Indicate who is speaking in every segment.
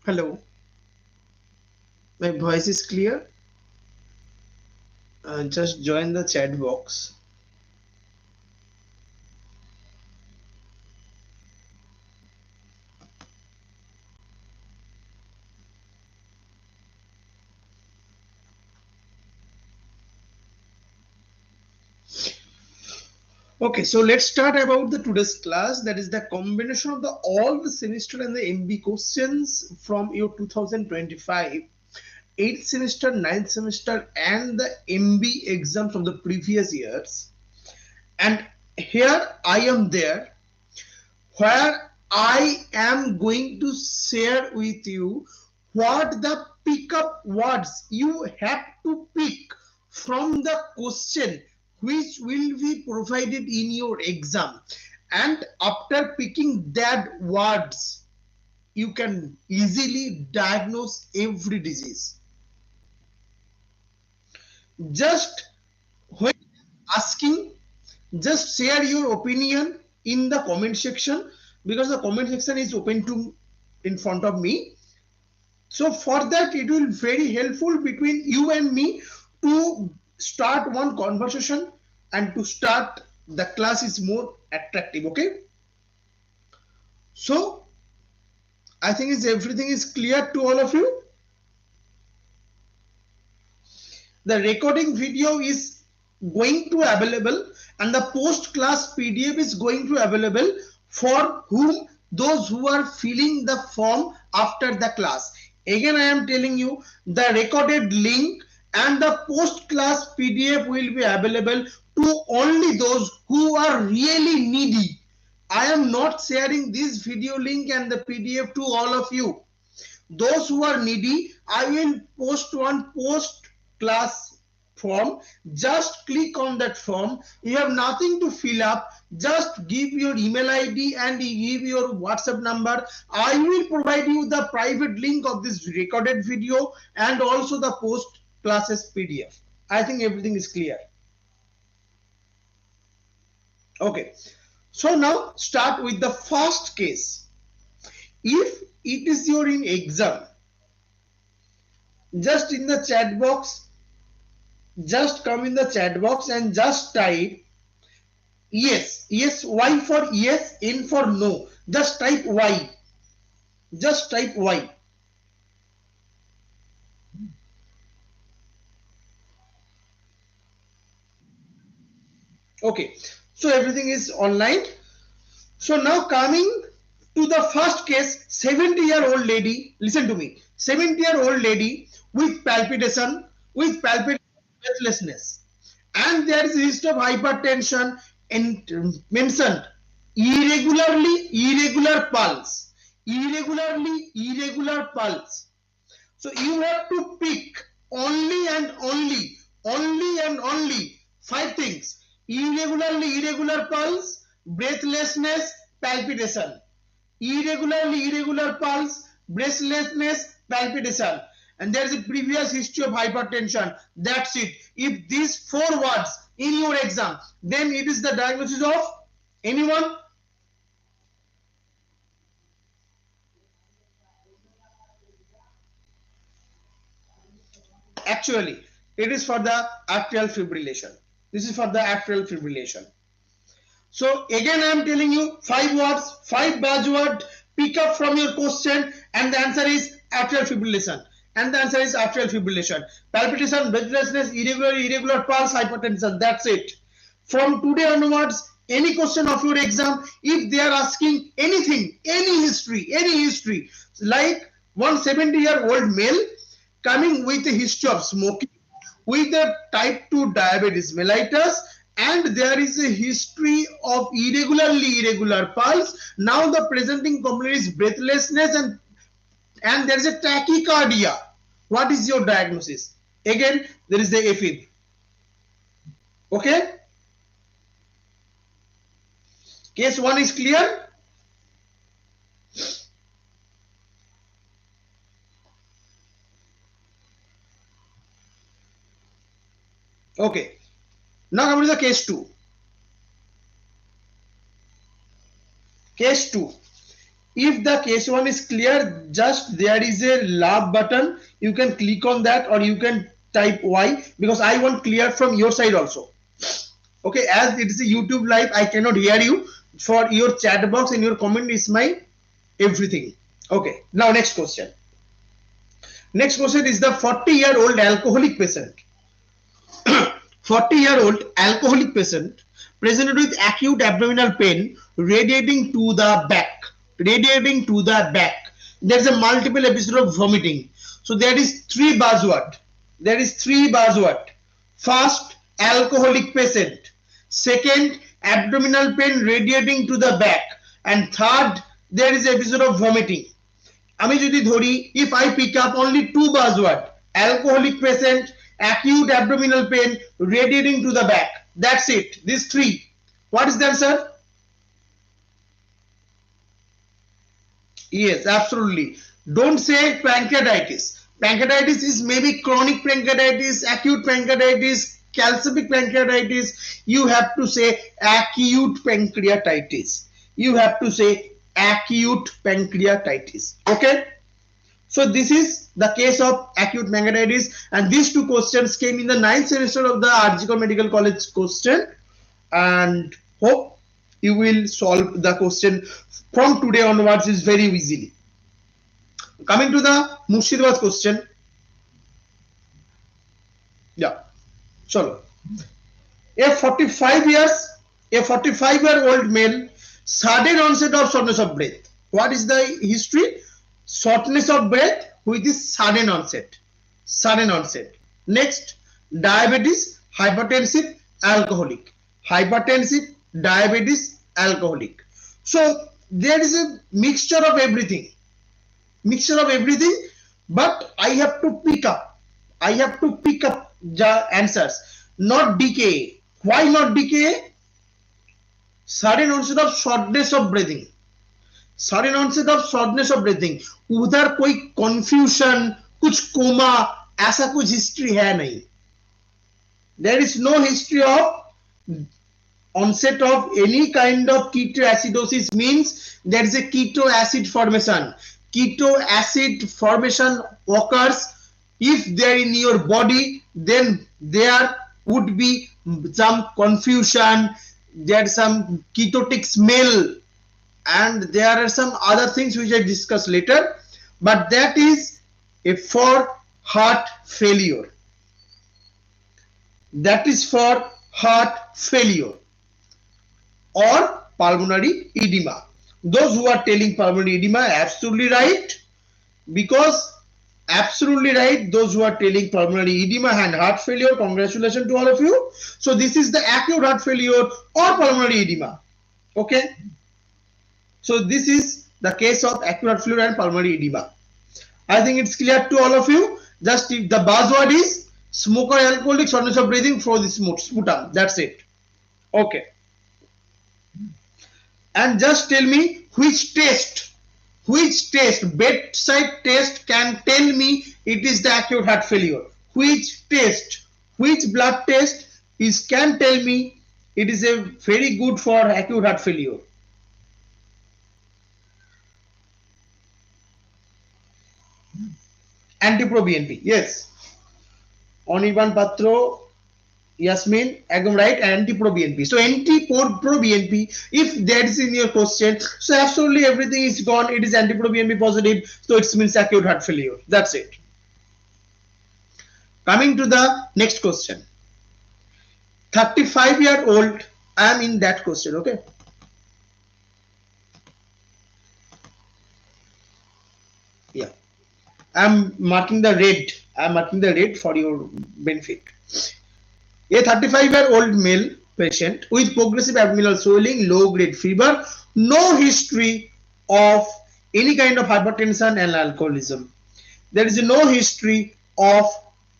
Speaker 1: Hello, my voice is clear. Just join the chat box. Okay, so let's start about the today's class. That is the combination of the all the semester and the MB questions from your 2025 8th semester, 9th semester, and the MB exam from the previous years. And here I am there, where I am going to share with you what the pickup words you have to pick from the question which will be provided in your exam. And after picking that words, you can easily diagnose every disease. Just when asking, just share your opinion in the comment section, because the comment section is open to in front of me. So for that, it will very helpful between you and me to start one conversation, and to start the class is more attractive. Okay, so I think everything is clear to all of you. The recording video is going to available, and the post class PDF is going to available for whom those who are filling the form after the class. Again, I am telling you, the recorded link and the post class PDF will be available to only those who are really needy. I am not sharing this video link and the PDF to all of you. Those who are needy, I will post one post class form. Just click on that form. You have nothing to fill up. Just give your email ID and give your WhatsApp number. I will provide you the private link of this recorded video and also the post classes PDF. I think everything is clear. Okay, so now start with the first case. If it is your in exam, just in the chat box, just come in the chat box and just type yes, yes, Y for yes, N for no. Just type Y. Just type Y. Okay, so everything is online. So now coming to the first case, 70-year-old lady, listen to me, 70-year-old lady with palpitation, breathlessness, and there is a history of hypertension and mentioned irregular pulse, irregular pulse. So you have to pick only five things: irregular pulse, breathlessness, palpitation. Irregular pulse, breathlessness, palpitation. And there is a previous history of hypertension. That's it. If these four words in your exam, then it is the diagnosis of anyone. Actually, it is for the atrial fibrillation. This is for the atrial fibrillation. So again, I am telling you five words, five buzzwords. Pick up from your question, and the answer is atrial fibrillation. And the answer is atrial fibrillation. Palpitation, breathlessness, irregular pulse, hypertension. That's it. From today onwards, any question of your exam, if they are asking anything, any history, like 170-year-old male coming with a history of smoking, with a type 2 diabetes mellitus, and there is a history of irregular pulse. Now the presenting complaint is breathlessness, and there is a tachycardia. What is your diagnosis? Again, there is the AFib. Okay, case 1 is clear. Okay, now come to the case 2. Case 2. If the case 1 is clear, just there is a love button. You can click on that or you can type Y, because I want clear from your side also. Okay, as it is a YouTube live, I cannot hear you. For your chat box and your comment is my everything. Okay, now next question. Next question is the 40-year-old alcoholic patient. 40-year-old alcoholic patient presented with acute abdominal pain radiating to the back. Radiating to the back. There is a multiple episode of vomiting. So there is 3 buzzword. There is 3 buzzword. First, alcoholic patient. Second, abdominal pain radiating to the back. And third, there is episode of vomiting. আমি যদি ধরি, if I pick up only 2 buzzword, alcoholic patient, acute abdominal pain radiating to the back, that's it. These 3. What is the answer? Yes, absolutely. Don't say pancreatitis. Pancreatitis is maybe chronic pancreatitis, acute pancreatitis, calcific pancreatitis. You have to say acute pancreatitis. You have to say acute pancreatitis. Okay, so this is the case of acute pancreatitis, and these 2 questions came in the 9th semester of the Arjiker Medical College question, and hope you will solve the question from today onwards is very easily. Coming to the Murshidabad question. Yeah, chalo. A 45-year-old male, sudden onset of shortness of breath. What is the history? Shortness of breath with this sudden onset. Sudden onset. Next, diabetes, hypertensive, alcoholic. Hypertensive, diabetes, alcoholic. So there is a mixture of everything. Mixture of everything, but I have to pick up. I have to pick up the answers. Not DKA. Why not DKA? Sudden onset of shortness of breathing. Sudden onset of shortness of breathing. उधर कोई confusion, कुछ coma, ऐसा कुछ history है नहीं. There is no history of onset of any kind of ketoacidosis, means there is a keto acid formation. Keto acid formation occurs if they are in your body, then there would be some confusion, there's some ketotic smell, and there are some other things which I discuss later, but that is for heart failure. That is for heart failure or pulmonary edema. Those who are telling pulmonary edema, absolutely right, because absolutely right, those who are telling pulmonary edema and heart failure, congratulations to all of you. So this is the acute heart failure or pulmonary edema. Okay, so this is the case of acute heart failure and pulmonary edema. I think it's clear to all of you. Just if the buzzword is smoker, alcoholic, shortness of breathing, throw this sputum, that's it. Okay, and just tell me which bedside test can tell me it is the acute heart failure. Which blood test can tell me it is a very good for acute heart failure. Anti-pro-BNP, yes. Anirban Patro, Yasmin, Agam right, anti-pro-BNP. So anti-pro-BNP, if that is in your question, so absolutely everything is gone. It is anti-pro-BNP positive, so it means acute heart failure. That's it. Coming to the next question. 35-year-old, I am in that question, okay? Yeah, I am marking the red. I am marking the red for your benefit. A 35-year-old male patient with progressive abdominal swelling, low-grade fever, no history of any kind of hypertension and alcoholism. There is no history of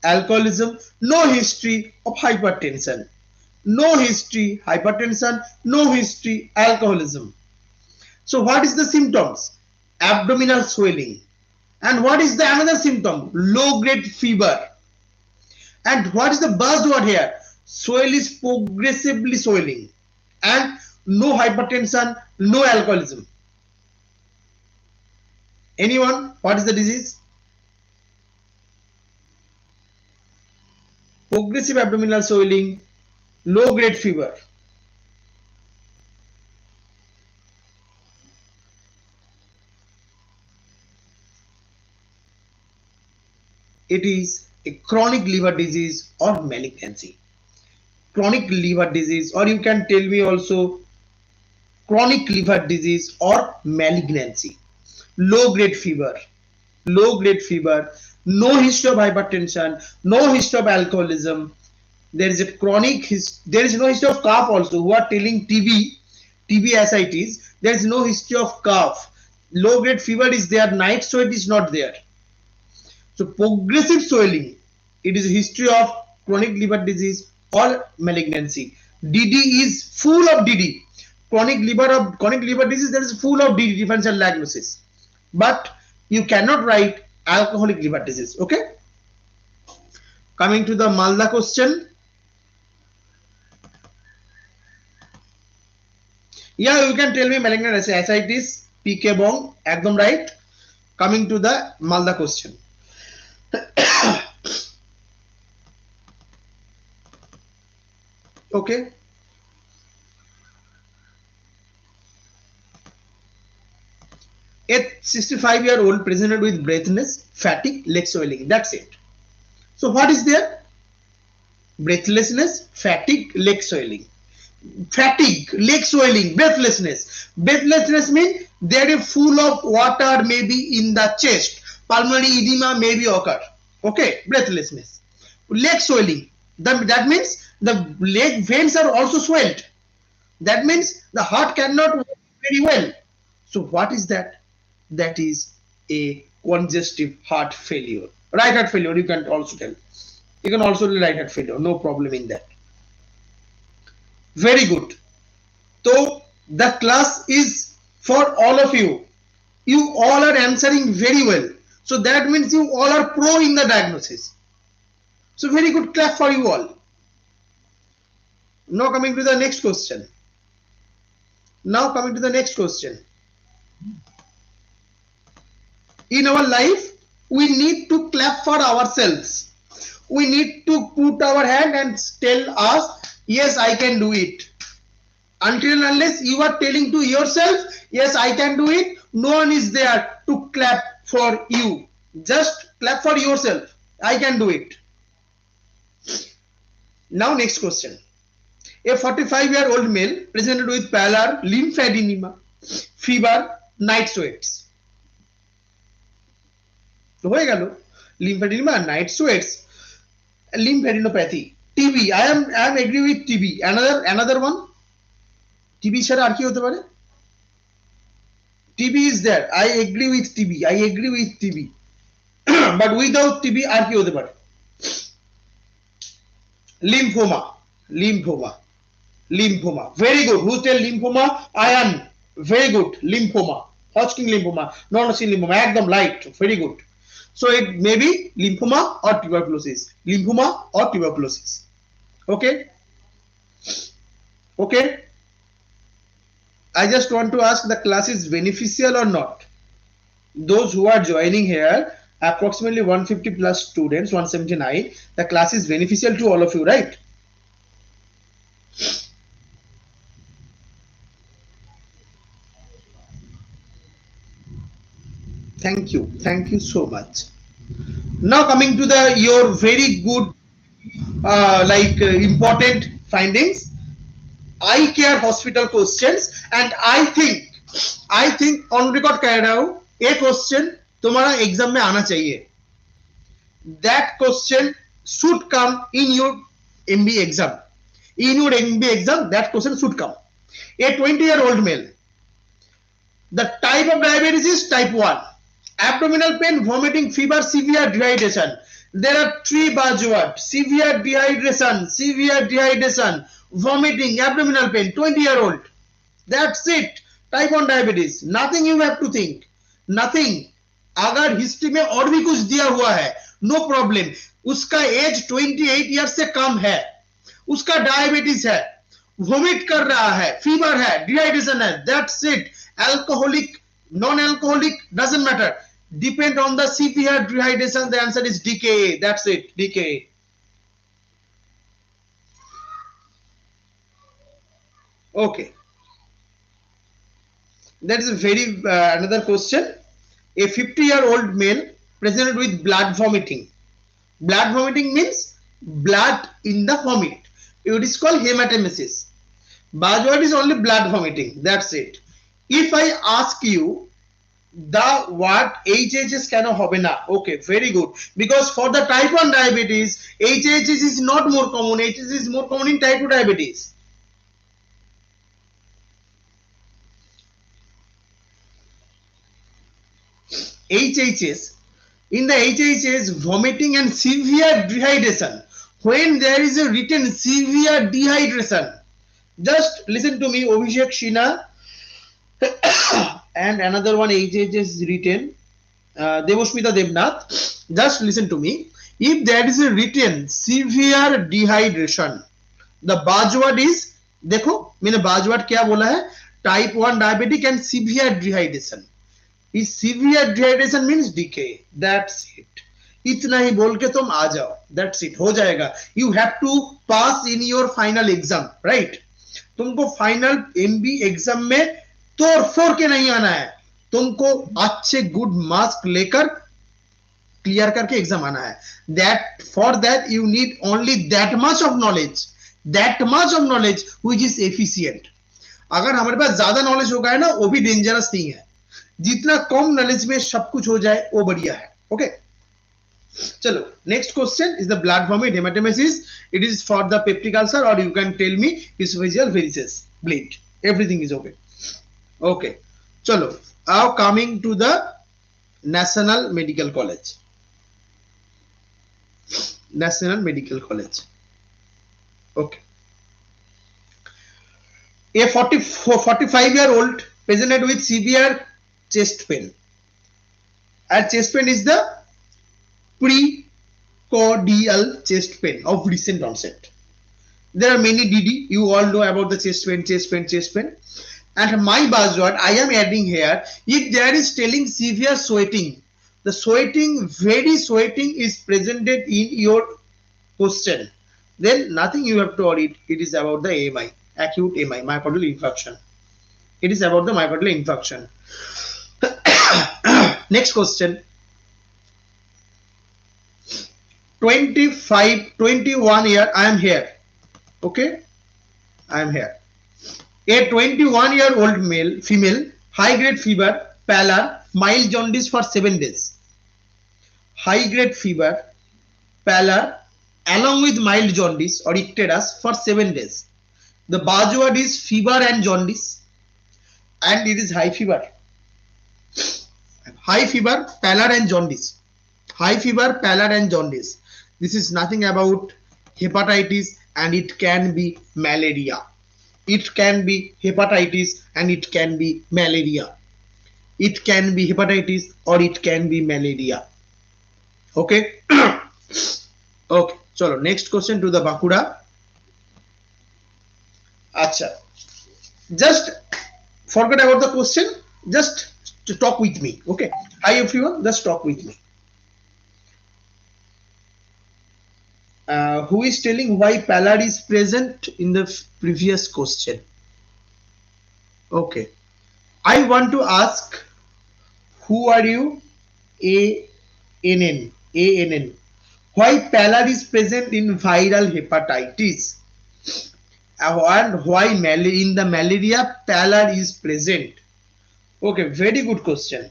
Speaker 1: alcoholism, no history of hypertension. No history, hypertension, no history, alcoholism. So what is the symptoms? Abdominal swelling. And what is the another symptom? Low-grade fever. And what is the buzzword here? Swell is progressively swelling, and no hypertension, no alcoholism. Anyone? What is the disease? Progressive abdominal swelling, low grade fever. It is a chronic liver disease or malignancy. Chronic liver disease, or you can tell me also chronic liver disease or malignancy. Low grade fever, no history of hypertension, no history of alcoholism. There is a chronic, there is no history of cough also. Who are telling TB ascites, there is no history of cough. Low grade fever is there, night sweat is not there. So progressive swelling, it is a history of chronic liver disease or malignancy. DD is full of DD. Chronic liver disease, there is full of DD, differential diagnosis. But you cannot write alcoholic liver disease. Okay. Coming to the Malda question. Yeah, you can tell me malignant ascites, PK bong, ekdom right. Coming to the Malda question. Okay. A 65-year-old presented with breathlessness, fatigue, leg swelling. That's it. So what is there? Breathlessness, fatigue, leg swelling. Fatigue, leg swelling, breathlessness. Breathlessness means there is full of water maybe in the chest. Pulmonary edema may be occur. Okay, breathlessness. Leg swelling. That means the leg veins are also swelled. That means the heart cannot work very well. So what is that? That is a congestive heart failure. Right heart failure, you can also tell. You can also do right heart failure, no problem in that. Very good. So the class is for all of you. You all are answering very well. So that means you all are pro in the diagnosis. So very good, clap for you all. Now coming to the next question. In our life, we need to clap for ourselves. We need to put our hand and tell us, yes, I can do it. Until and unless you are telling to yourself, yes, I can do it, no one is there to clap for you. Just clap for yourself. I can do it. Now next question. A 45-year-old male presented with pallor, lymphedema, fever, night sweats. হয়ে গেল lymphedema, night sweats, lymphadenopathy, TB. I am agree with TB. Another one. TB ছাড়া আর কি হতে পারে? TB is there. I agree with TB. But without TB আর কি হতে পারে? Lymphoma. Very good. Who tell lymphoma? I am. Very good. Lymphoma. Hodgkin lymphoma, non-Hodgkin lymphoma. Ekdom light. Very good. So it may be lymphoma or tuberculosis. Okay. I just want to ask, the class is beneficial or not? Those who are joining here, approximately 150 plus students, 179. The class is beneficial to all of you, right? Thank you so much. Now coming to your very good important findings, eye care hospital questions, and I think on record कह रहा हूँ, ये question तुम्हारा exam में आना चाहिए. That question should come in your MBA exam. That question should come. A 20-year-old male. The type of diabetes is type 1. Abdominal pain, vomiting, fever, severe dehydration. There are 3 buzzwords: severe dehydration, vomiting, abdominal pain. 20-year-old. That's it. Type 1 diabetes. Nothing you have to think. Nothing. अगर history में और भी कुछ दिया हुआ है, no problem. उसका as 28 year से कम है, उसका डायबिटीज है, वोमिट कर रहा है, फीवर है, डिहाइड्रेशन है. That's it. Alcoholic, non alcoholic, doesn't matter. depend on the severe dehydration? The answer is DKA. That's it, DKA. Okay, that is a very another question. A 50-year-old male presented with blood vomiting. Blood vomiting means blood in the vomit. It is called hematemesis. Buzzword is only blood vomiting. That's it. If I ask you the what HHS কেন হবে না? Okay, very good. Because for the type 1 diabetes, HHS is not more common. HHS is more common in type 2 diabetes. HHS, in the HHS, vomiting and severe dehydration. When there is a written severe dehydration, just listen to me, Abhishek Shina, and another one HHS is written, Devosmita Devnath. Just listen to me. If there is a written severe dehydration, the buzzword is, देखो मैंने buzzword क्या बोला है? Type 1 diabetic and severe dehydration. Is severe dehydration means DKA. That's it. इतना ही बोल के तुम आ जाओ. That's it. हो जाएगा. You have to pass in your final exam, right? तुमको फाइनल MB एग्जाम में तोड़ फोड़ के नहीं आना है. तुमको अच्छे गुड मार्क्स लेकर क्लियर करके एग्जाम आना है. That for that you need only that much of knowledge which is efficient. अगर हमारे पास ज्यादा नॉलेज होगा है ना, वो भी डेंजरस नहीं है. जितना कम नॉलेज में सब कुछ हो जाए वो बढ़िया है. ओके, चलो next question is the blood vomit haematemesis. It is for the peptic ulcer और you can tell me esophageal varices bleed. Everything is okay. Okay, चलो now coming to the National Medical College. National Medical College. Okay, a 45-year-old presented with severe chest pain, and chest pain is the precordial chest pain of recent onset. There are many DD, you all know about the chest pain. And my buzzword I am adding here, if there is telling severe sweating, the sweating, very sweating is presented in your question, then nothing you have to worry. It is about the AMI, acute AMI, myocardial infarction. It is about the myocardial infarction. Next question. 21 year, I am here. Okay, I am here. A 21-year-old male, female, high-grade fever, pallor, mild jaundice for 7 days. High-grade fever, pallor, along with mild jaundice or icterus for 7 days. The buzzword is fever and jaundice, and it is high fever. High fever, pallor and jaundice. High fever, pallor and jaundice. This is nothing about hepatitis, and it can be malaria. It can be hepatitis and it can be malaria. It can be hepatitis or it can be malaria. Okay. Okay. So next question to the Bakura. Acha. Just forget about the question. Just to talk with me. Okay. Hi everyone. Just talk with me. Who is telling why pallor is present in the previous question? Okay, I want to ask, who are you? ANN. Why pallor is present in viral hepatitis, and why in the malaria pallor is present? Okay, very good question.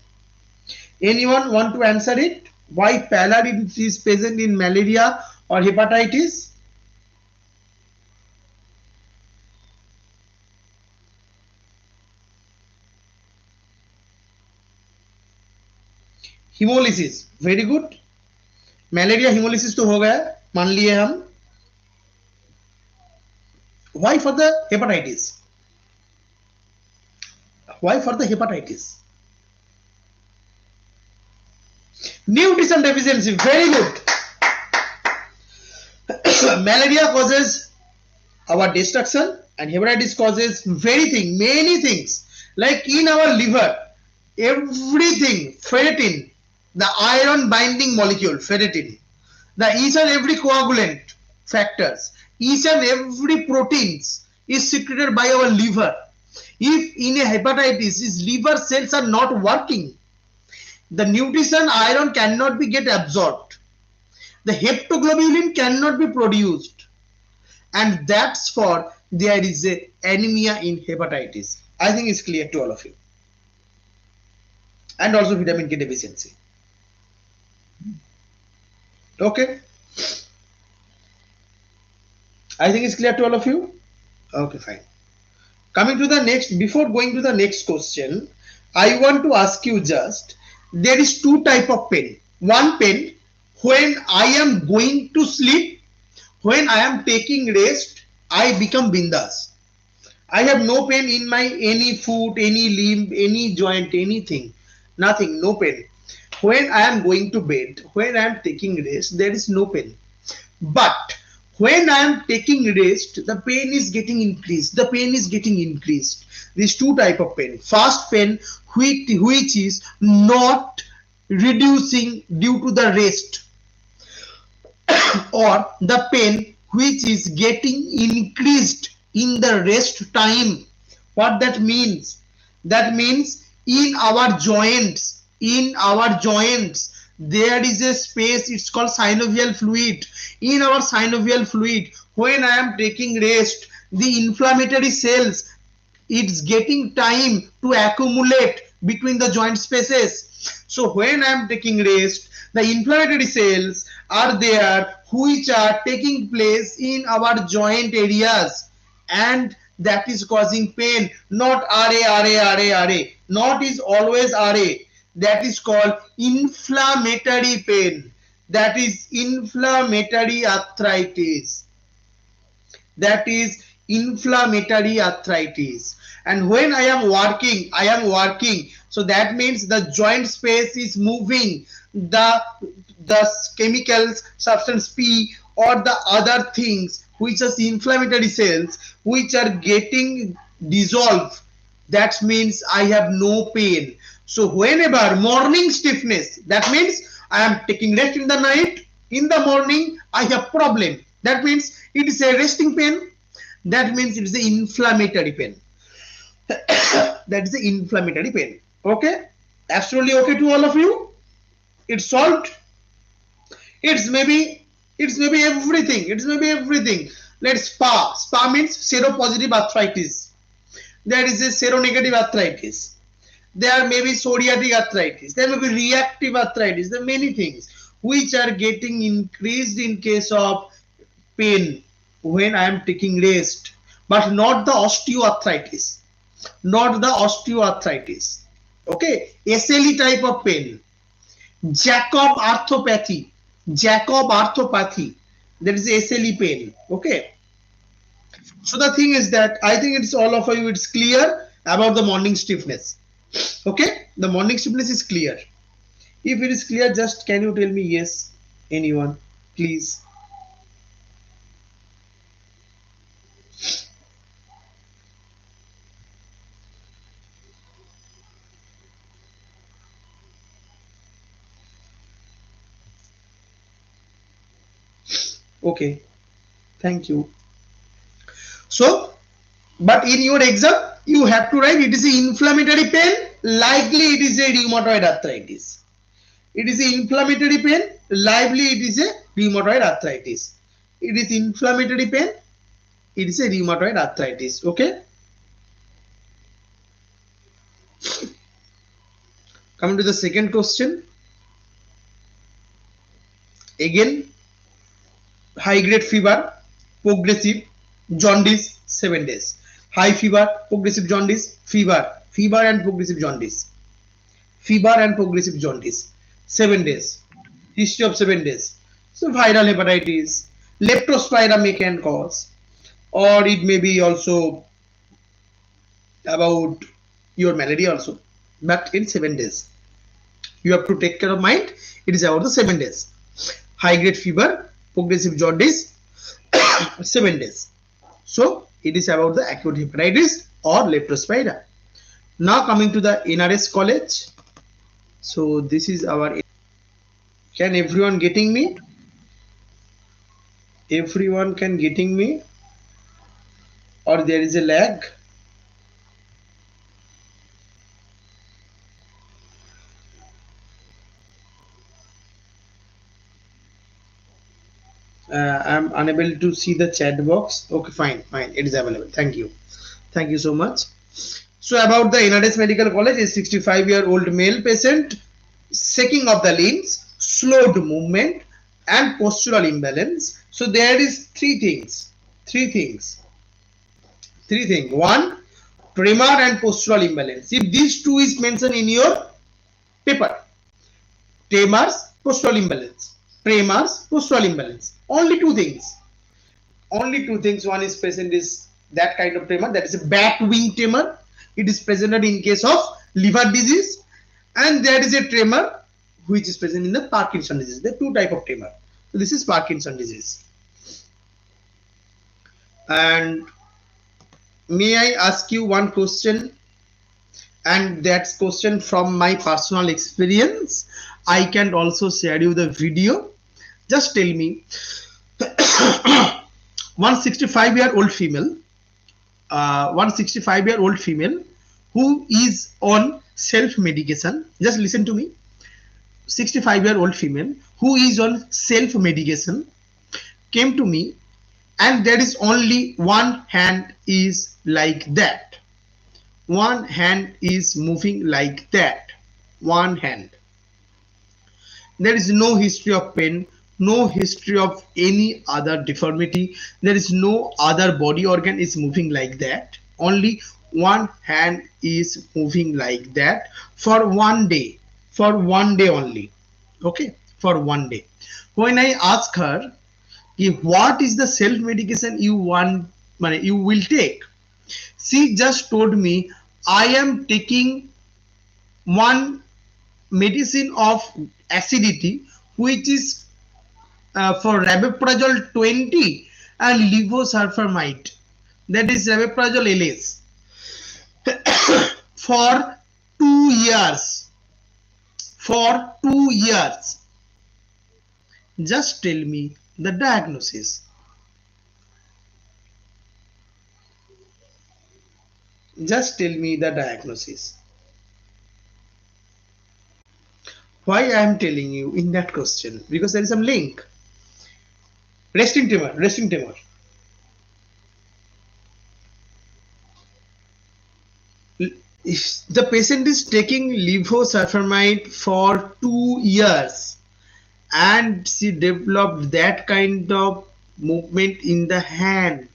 Speaker 1: Anyone want to answer it? Why pallor is present in malaria or hepatitis? Hemolysis, very good. Malaria hemolysis तो हो गया, मान लिए हम. Why for the hepatitis? Why for the hepatitis? Nutrition deficiency, very good. Malaria causes our destruction and hepatitis causes many things, like in our liver, everything, ferritin, the iron binding molecule, ferritin, the each and every coagulant factors, each and every proteins is secreted by our liver. If in a hepatitis, his liver cells are not working, the nutrition iron cannot be get absorbed. The hepatoglobulin cannot be produced. And that's for there is a anemia in hepatitis. I think it's clear to all of you. And also vitamin K deficiency. Okay. I think it's clear to all of you. Okay, fine. Coming to the next, before going to the next question, I want to ask you just, there is two type of pain. One pain when I am going to sleep, when I am taking rest, I become bindas. I have no pain in my any foot, any limb, any joint, anything, nothing, no pain. When I am going to bed, when I am taking rest, there is no pain. But when I am taking rest, the pain is getting increased. The pain is getting increased. These two type of pain. First pain, which is not reducing due to the rest, or the pain which is getting increased in the rest time. What that means? That means in our joints, there is a space, it's called synovial fluid. In our synovial fluid, when I am taking rest, the inflammatory cells, it's getting time to accumulate between the joint spaces. So when I am taking rest, the inflammatory cells are there which are taking place in our joint areas, and that is causing pain. Not RA, not is always RA. That is called inflammatory pain. That is inflammatory arthritis. That is inflammatory arthritis. And when I am working, so that means the joint space is moving, the chemicals, substance P or the other things which are inflammatory cells which are getting dissolved. That means I have no pain. So whenever morning stiffness, that means I am taking rest in the night, in the morning I have problem. That means it is a resting pain. That means it is the inflammatory pain. That is the inflammatory pain. Okay? Absolutely okay to all of you? It's solved. It's maybe everything. It's maybe everything. Let's SPA. SPA means seropositive arthritis. There is a seronegative arthritis. There may be psoriatic arthritis. There may be reactive arthritis. There are many things which are getting increased in case of pain when I am taking rest, but not the osteoarthritis. Not the osteoarthritis. Okay, SLE type of pain. Jacob arthropathy. That is SLE pain. Okay. So the thing is that I think it's all of you, it's clear about the morning stiffness. Okay, the morning stiffness is clear. If it is clear, just can you tell me yes? Anyone, please. Okay, thank you. So, but in your exam, you have to write it is an inflammatory pain, likely it is a rheumatoid arthritis. It is an inflammatory pain, likely it is a rheumatoid arthritis. It is inflammatory pain, it is a rheumatoid arthritis. Okay. Coming to the second question. Again, high grade fever, progressive jaundice, 7 days. High fever, progressive jaundice, fever and progressive jaundice. Fever and progressive jaundice, 7 days. History of 7 days. So viral hepatitis, leptospira may can cause, or it may be also about your malaria also. But in 7 days, you have to take care of mind. It is about the 7 days. High grade fever, progressive jaundice, 7 days. So it is about the acute hepatitis or leptospira. Now coming to the NRS college. So this is our Can everyone getting me? Everyone can getting me? Or there is a lag? I'm unable to see the chat box. Okay, fine, it is available. Thank you so much. So about the NRS Medical College, is 65-year-old male patient, shaking of the limbs, slowed movement, and postural imbalance. So there is three things. One, tremor and postural imbalance. If these two is mentioned in your paper, tremors, postural imbalance, only two things. One is present is that kind of tremor, that is a bat wing tremor. It is presented in case of liver disease, and there is a tremor which is present in the Parkinson disease. There are two type of tremor. So this is Parkinson disease. And may I ask you one question, and that's question from my personal experience. I can also share you the video. Just tell me, 165-year-old female, 165-year-old female who is on self-medication. Just listen to me. 65-year-old female who is on self-medication came to me, and there is only one hand is like that. One hand is moving like that. One hand. There is no history of pain, no history of any other deformity. There is no other body organ is moving like that. Only one hand is moving like that for 1 day. For 1 day only. Okay, for 1 day. When I ask her, what is the self-medication you want, you will take? She just told me, I am taking one medicine of acidity, which is for rabeprazole 20 and levosulfamide, that is rabeprazole LS, for 2 years. For 2 years. Just tell me the diagnosis. Just tell me the diagnosis. Why I am telling you in that question? Because there is some link. Resting tremor. If the patient is taking levosulfamide for 2 years and she developed that kind of movement in the hand.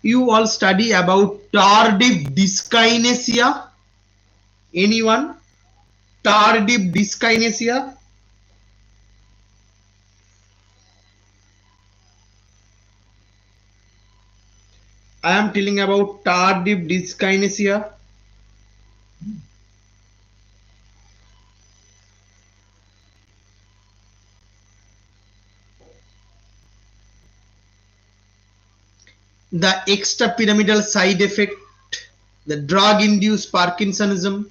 Speaker 1: You all study about tardive dyskinesia? Anyone? Tardive dyskinesia? I am telling about tardive dyskinesia. The extrapyramidal side effect, the drug-induced Parkinsonism.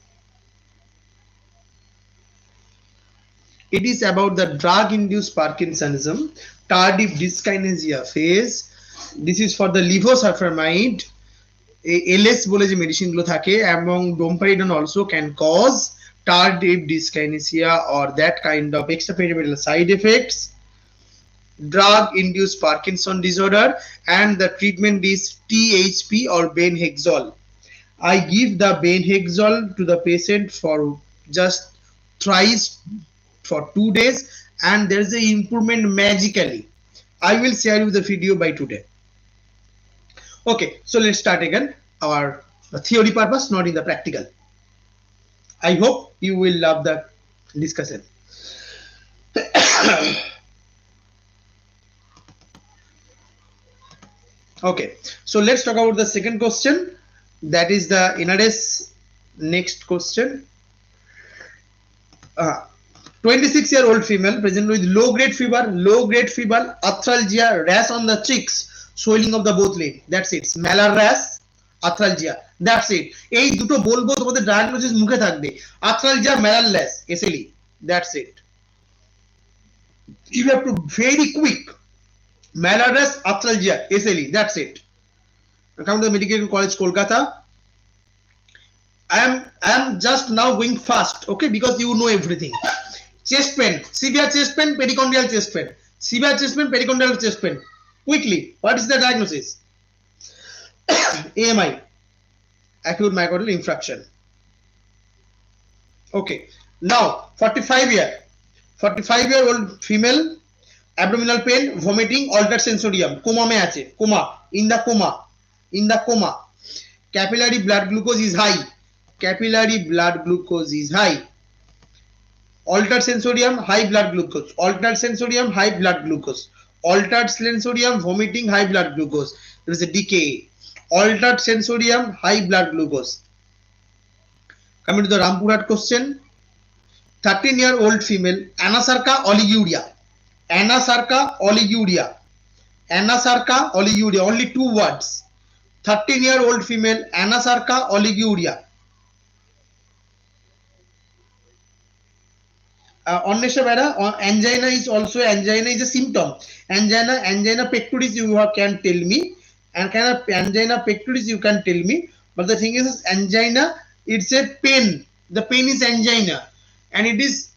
Speaker 1: It is about the drug-induced Parkinsonism, tardive dyskinesia phase. This is for the levosulfamide. LS bole je medicine gulo thake among domperidone also can cause tardive dyskinesia or that kind of extrapyramidal side effects. Drug-induced Parkinson disorder, and the treatment is THP or benhexol. I give the benhexol to the patient for just thrice for 2 days, and there is a improvement magically. I will share you the video by today. Okay, so let's start again our theory purpose, not in the practical. I hope you will love the discussion. Okay, so let's talk about the second question. That is the NRS next question. 26-year-old female present with low-grade fever, arthralgia, rash on the cheeks, swelling of the both leg. That's it. Malar rash, arthralgia, that's it. এই দুটো বলবো তোমাদের diagnosis মুখে থাকবে, arthralgia malarias SLE, that's it. You have to very quick, malarias, arthralgia, SLE, that's it. Come to the Medical College Kolkata. I am just now going fast, okay, because you know everything. Chest pain, severe chest pain, pericardial chest pain, severe chest pain, pericardial chest pain. Quickly, what is the diagnosis? AMI, acute myocardial infarction. Okay, now 45-year-old female, abdominal pain, vomiting, altered sensorium, coma mein ache, coma, in the coma, capillary blood glucose is high, capillary blood glucose is high, altered sensorium, high blood glucose, altered sensorium, high blood glucose, altered sensorium, vomiting, high blood glucose, there is a decay, altered sensorium, high blood glucose. Coming to the Rampurat question, 13-year-old female, anasarca oliguria, anasarca oliguria, anasarca oliguria, only 2 words. 13-year-old female, anasarca oliguria. Annesha Veda, angina is also, angina is a symptom. Angina pectoris you can tell me, and kind of angina pectoris you can tell me, but the thing is angina, it's a pain, the pain is angina, and it is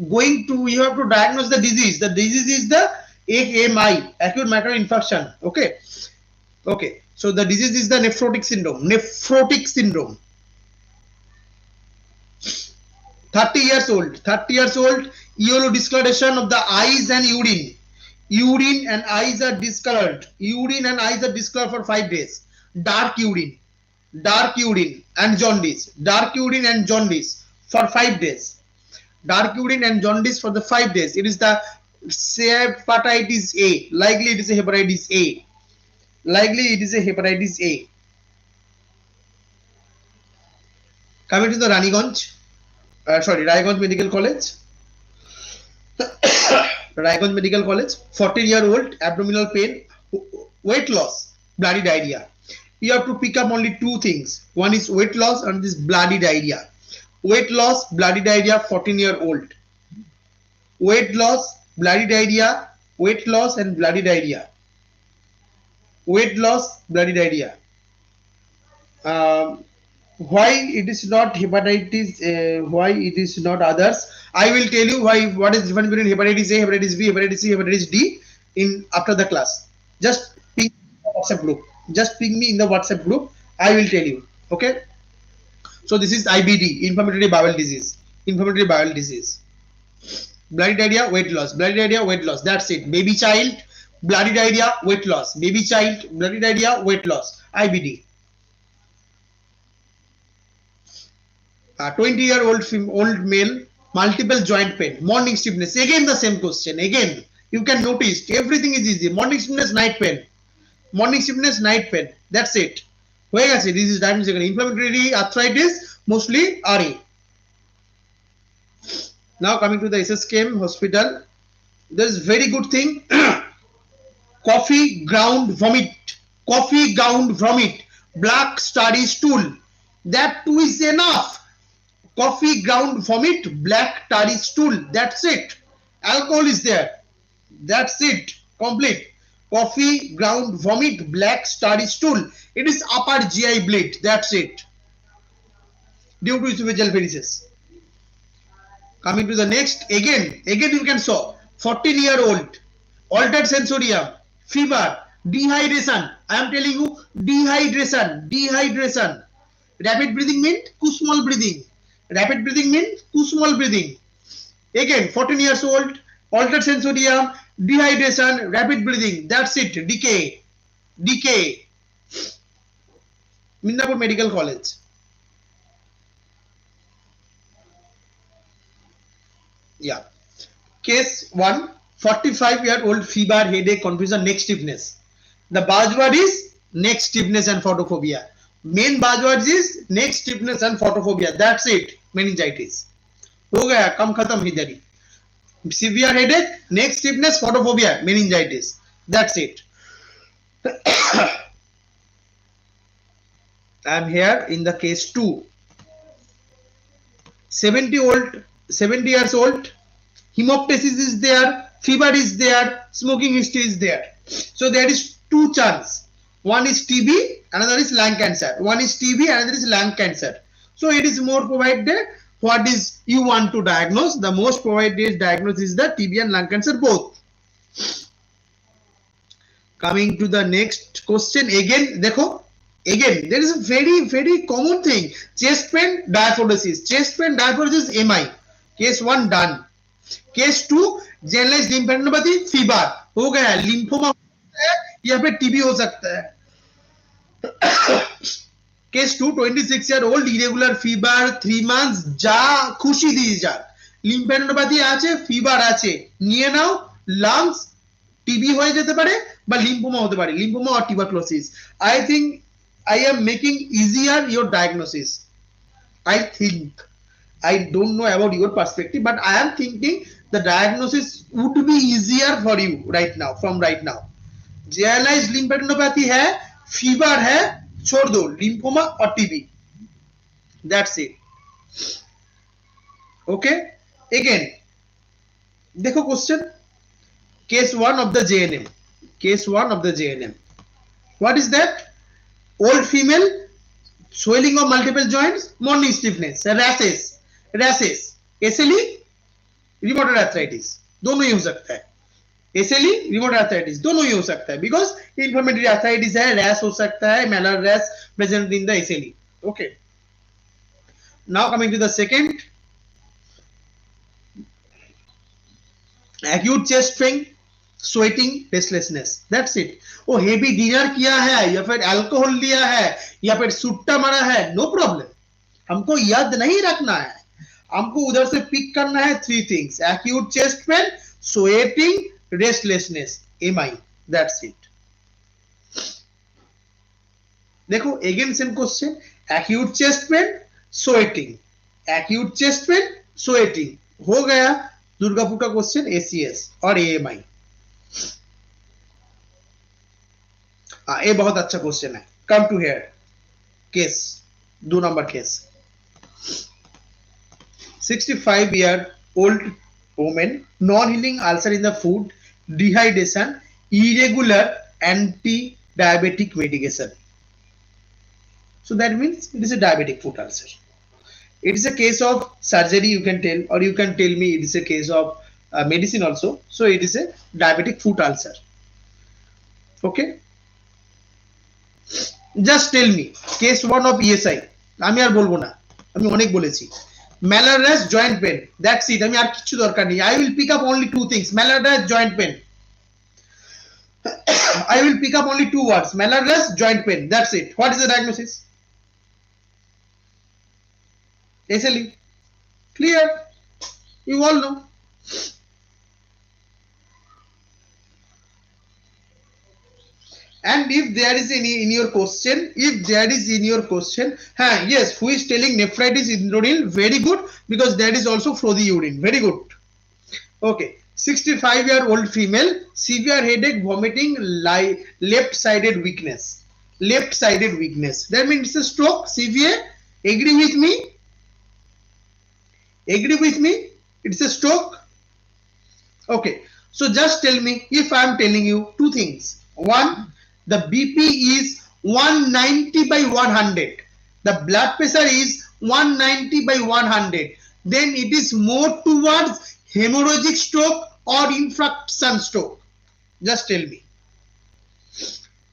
Speaker 1: going to, you have to diagnose the disease. The disease is the AMI, acute myocardial infarction. Okay, so the disease is the nephrotic syndrome. 30 years old, yellow discoloration of the eyes and urine and eyes are discolored, for 5 days, dark urine and jaundice, for 5 days, dark urine and jaundice for the 5 days. It is the hepatitis A, likely it is a hepatitis A. Coming to the Raiganj Medical College. Raiganj Medical College, 14-year-old, abdominal pain, weight loss, bloody diarrhea. You have to pick up only 2 things. One is weight loss and this bloody diarrhea. Weight loss, bloody diarrhea, 14-year-old. Weight loss, bloody diarrhea, weight loss and bloody diarrhea. Weight loss, bloody diarrhea. Why it is not hepatitis, why it is not others? I will tell you why, what is the difference between hepatitis A, hepatitis B, hepatitis C, hepatitis D in after the class. Just ping me in the WhatsApp group, I will tell you. Okay, so this is IBD, inflammatory bowel disease. Bloody diarrhea, weight loss, that's it. Baby child, bloody diarrhea, weight loss, bloody diarrhea, weight loss, IBD. 20-year-old male, multiple joint pain, morning stiffness, again the same question. Again you can notice everything is easy. Morning stiffness, night pain, that's it. Where is it? This is diagnosed inflammatory arthritis, mostly RA. Now coming to the SSKM hospital, there is very good thing. Coffee ground vomit, black starry stool, that too is enough. Coffee ground vomit, black tarry stool, that's it. Alcohol is there, that's it, complete. Coffee ground vomit, black starry stool, it is upper GI bleed, that's it, due to esophageal varices. Coming to the next, again you can saw 14-year-old, altered sensorium, fever, dehydration. I am telling you, dehydration. Rapid breathing means Kussmaul breathing. Again 14 years old, altered sensorium, dehydration, rapid breathing, that's it. Decay. Midnapur Medical College. Yeah. Case 1, 45-year-old, fever, headache, confusion, neck stiffness. The buzzword is neck stiffness and photophobia. Main buzzword is neck stiffness and photophobia, that's it. Meningitis हो गया, कम खत्म इधर ही. Severe headache, neck stiffness, photophobia, meningitis, that's it. I am here in the case 2. 70 years old, hemoptysis is there, fever is there, smoking history is there. So there is two chance. One is TB, another is lung cancer. One is TB, another is lung cancer. So it is more provided what is you want to diagnose. The most provided diagnosis is the TB and lung cancer both. Coming to the next question again, देखो, again there is a very common thing. Chest pain, diaphoresis. Chest pain, diaphoresis, MI. Case 1 done. Case 2 generalized lymphadenopathy, fever. हो गया. Lymphoma यहाँ पे TB हो सकता है. Case 2 26-year-old irregular fever 3 months যা খুশি দিয়ে যা. Lymphadenopathy আছে, fever আছে. নিয়ে নাও, lungs TB হয়ে যেতে পারে বা লিম্ফোমা হতে পারে, lymphoma or tuberculosis. I think I am making easier your diagnosis. I think, I don't know about your perspective, but I am thinking the diagnosis would be easier for you right now, from right now. Generalized lymphadenopathy है, fever है, छोड़ दो, lymphoma or TB. That's it. Okay. Again, देखो question. Case 1 of the JNM. Case 1 of the JNM. What is that? Old female, swelling of multiple joints, morning stiffness, rashes, SLE, rheumatoid arthritis. दोनों ही हो सकता है. SLE, rheumatoid arthritis, दोनों ही हो सकता है. Because inflammatory arthritis है, rash हो सकता है, malar rash present in the SLE. Okay. Now coming to the second. Acute chest pain, sweating, restlessness, that's it. वो हेवी डिनर किया है या फिर अल्कोहल लिया है या फिर सुट्टा मारा है, नो प्रॉब्लम. हमको याद नहीं रखना है, हमको उधर से पिक करना है 3 things: acute chest pain, sweating, restlessness, MI, that's it. देखो again same question. Acute chest pain, sweating, acute chest pain, sweating, हो गया. दुर्गापुर का क्वेश्चन एसीएस और एएमआई. ये बहुत अच्छा क्वेश्चन है. Come to here case, 2 number case. 65-year-old woman, non-healing ulcer in the food, dehydration, irregular anti-diabetic medication. So that means it is a diabetic foot ulcer. It is a case of surgery, you can tell, or you can tell me it is a case of medicine also. So it is a diabetic foot ulcer. Okay. Just tell me case 1 of ESI. আমি আর বলবো না, আমি অনেক বলেছি. malaria joint pain, that's it. আমি আর কিছু দরকার নেই. I will pick up only 2 things: malaria, joint pain. I will pick up only 2 words: malaria, joint pain, that's it. What is the diagnosis? SLE. Clear? You all know. And if there is any in your question, yes, who is telling nephritis indolent? Very good, because that is also flow the urine. Very good. Okay. 65-year-old female, severe headache, vomiting, left-sided weakness. Left-sided weakness. That means it's a stroke. Severe. Agree with me? Agree with me? It's a stroke. Okay. So just tell me if I am telling you 2 things. One, the BP is 190 by 100. The blood pressure is 190 by 100. Then it is more towards hemorrhagic stroke or infarction stroke. Just tell me.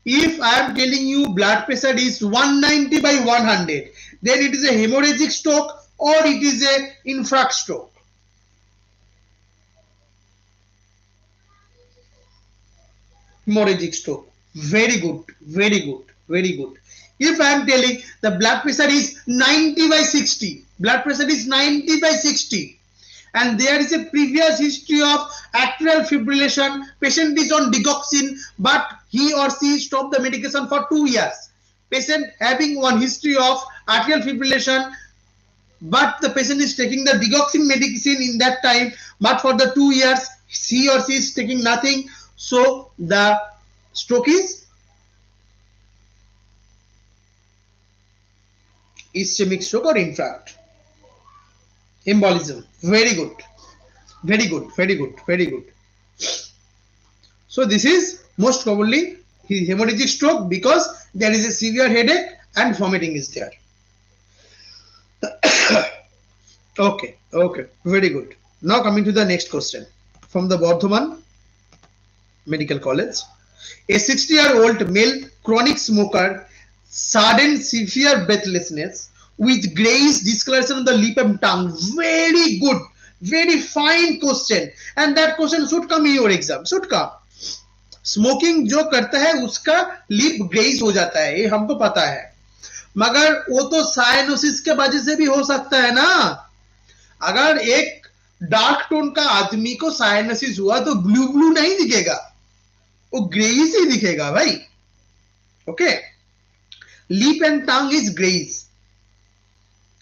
Speaker 1: If I am telling you blood pressure is 190 by 100, then it is a hemorrhagic stroke or it is a infarct stroke. Hemorrhagic stroke. Very good, very good, very good. If I am telling the blood pressure is 90 by 60, blood pressure is 90 by 60, and there is a previous history of atrial fibrillation, patient is on digoxin, but he or she stopped the medication for 2 years. Patient having one history of atrial fibrillation, but the patient is taking the digoxin medicine in that time, but for the 2 years he or she is taking nothing. So the stroke is ischemic stroke or infarct. Embolism, very good, very good, very good, very good. So this is most probably hemorrhagic stroke because there is a severe headache and vomiting is there. Okay, very good. Now coming to the next question from the Bardhaman Medical College. A 60-year-old male chronic smoker, sudden severe breathlessness with grayish discoloration of the lip and tongue. Very good, very fine question, and that question should come in your exam. Should come. Smoking जो करता है उसका lip greyish हो जाता है, ये हमको पता है, मगर वो तो साइनोसिस के वजह से भी हो सकता है ना. अगर एक डार्क टोन का आदमी को साइनोसिस हुआ तो ब्लू ब्लू नहीं दिखेगा, वो ग्रेइश ही दिखेगा भाई. Okay, lip and tongue is greyish,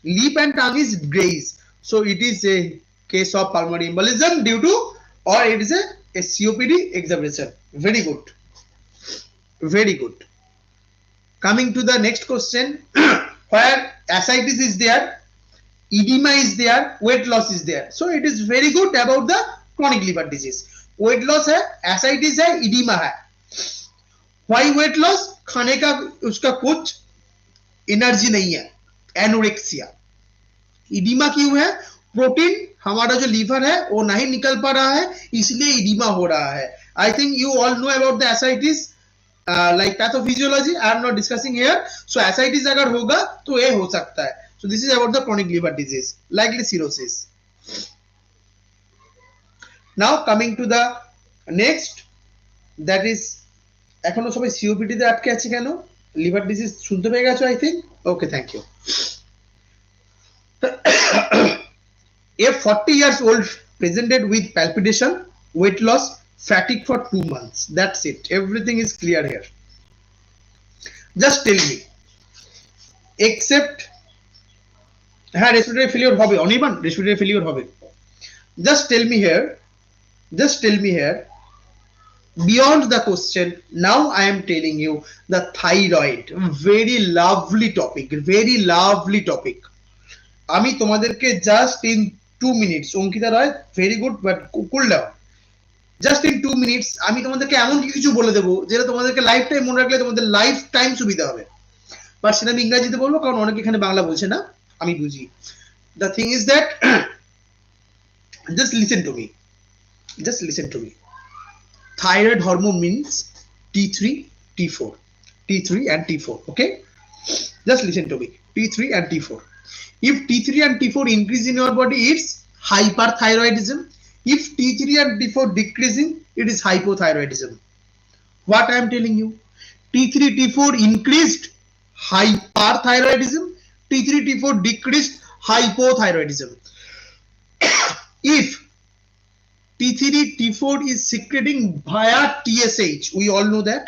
Speaker 1: lip and tongue is grayish, so it is a case of pulmonary embolism due to, or it is a COPD exacerbation. Very good, very good. Coming to the next question, where ascites is there, edema is there, weight loss is there, so it is very good about the chronic liver disease. weight loss है, ascites है, edema है. why weight loss? खाने का उसका कुछ energy नहीं है, anorexia. Oedema क्यों है? प्रोटीन हमारा जो लीवर है वो नहीं निकल पा रहा है, इसलिए इडीमा हो रहा है. I think you all know about the ascites like pathophysiology, I am not discussing here. So ascites अगर होगा तो ये हो सकता है. So this is about the chronic liver disease, likely cirrhosis. Now coming to the next, that is এখনো সবাই COPD তে আটকে আছে কেন? লিভার ডিজিজ শুনতে পেয়ে গেছো I think. Okay, thank you. A 40 years old presented with palpitation, weight loss, fatigue for 2 months. That's it. Everything is clear here. Just tell me, except respiratory failure hobe, Oniban respiratory failure hobe. Just tell me here, beyond the question, now I am telling you the thyroid. Very lovely topic, very lovely topic. আমি তোমাদেরকে just in 2 minutes, Ankita Roy very good but cool down, just in 2 minutes আমি তোমাদেরকে এমন কিছু বলে দেবো যেটা তোমাদেরকে লাইফ টাইম মনে রাখলে তোমাদের লাইফ টাইম সুবিধা হবে. বাট সেটা আমি ইংরেজিতে বলবো কারণ অনেকে এখানে বাংলা বলছে না, আমি বুঝি. The thing is that, just listen to me. Thyroid hormone means T3, T4, T3 and T4. Okay, just listen to me. T3 and T4. If T3 and T4 increase in your body, it's hyperthyroidism. If T3 and T4 decreasing, it is hypothyroidism. What I am telling you, T3, T4 increased, hyperthyroidism. T3, T4 decreased, hypothyroidism. If T3, T4 is secreting via TSH, we all know that.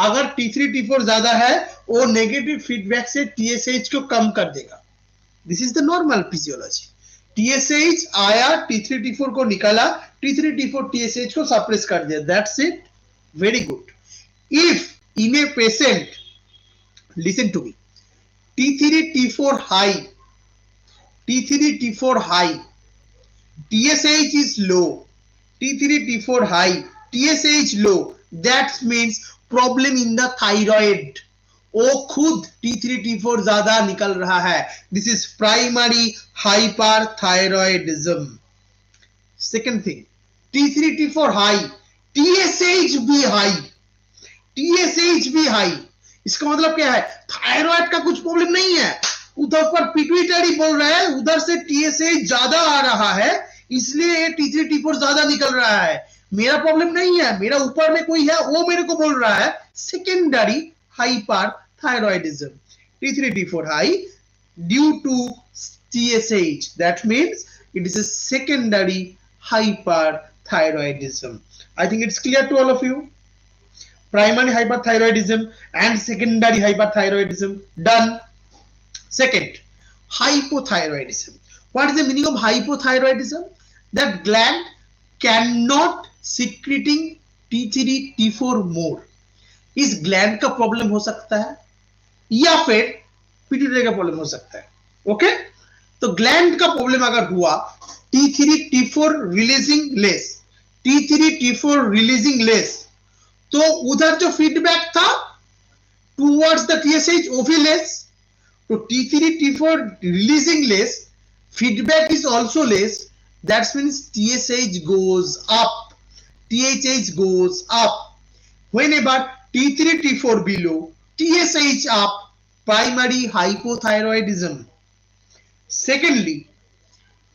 Speaker 1: अगर T3, T4 ज्यादा है, वो negative feedback से TSH को कम कर देगा. This is the normal physiology. TSH आया, T3, T4 को निकाला, T3, T4 TSH को सप्रेस कर दिया. That's it. Very good. If in a patient, listen to me, T3, T4 high, TSH is low, T3, T4 high, TSH low, that means problem in the thyroid. वो खुद T3, T4 ज्यादा निकल रहा है. This is primary hyperthyroidism. Second thing, T3, T4 high, TSH भी high. इसका मतलब क्या है? थायराइड का कुछ प्रॉब्लम नहीं है, उधर पर पिट्यूटरी बोल रहा है, उधर से TSH ज्यादा आ रहा है, इसलिए T3, T4 ज्यादा निकल रहा है. मेरा प्रॉब्लम नहीं है, मेरा ऊपर में कोई है वो मेरे को बोल रहा है secondary hyperthyroidism. T3, T4 high due to TSH. That means it is a secondary hyperthyroidism. I think it's clear to all of you. Primary hyperthyroidism and secondary hyperthyroidism done. Second, hypothyroidism. What is the meaning of hypothyroidism? That gland cannot secreting T3, T4 more. इस gland का problem हो सकता है, या फिर pituitary का problem हो सकता है। ओके, तो ग्लैंड का प्रॉब्लम अगर हुआ, T3 T4 releasing less, T3 T4 releasing less, तो उधर जो फीडबैक था टूवर्ड्स द TSH वो भी लेस, तो T3 T4 releasing less, feedback is also less, that means TSH goes up, TSH goes up. Whenever T3 T4 below, TSH up, primary hypothyroidism. Secondly,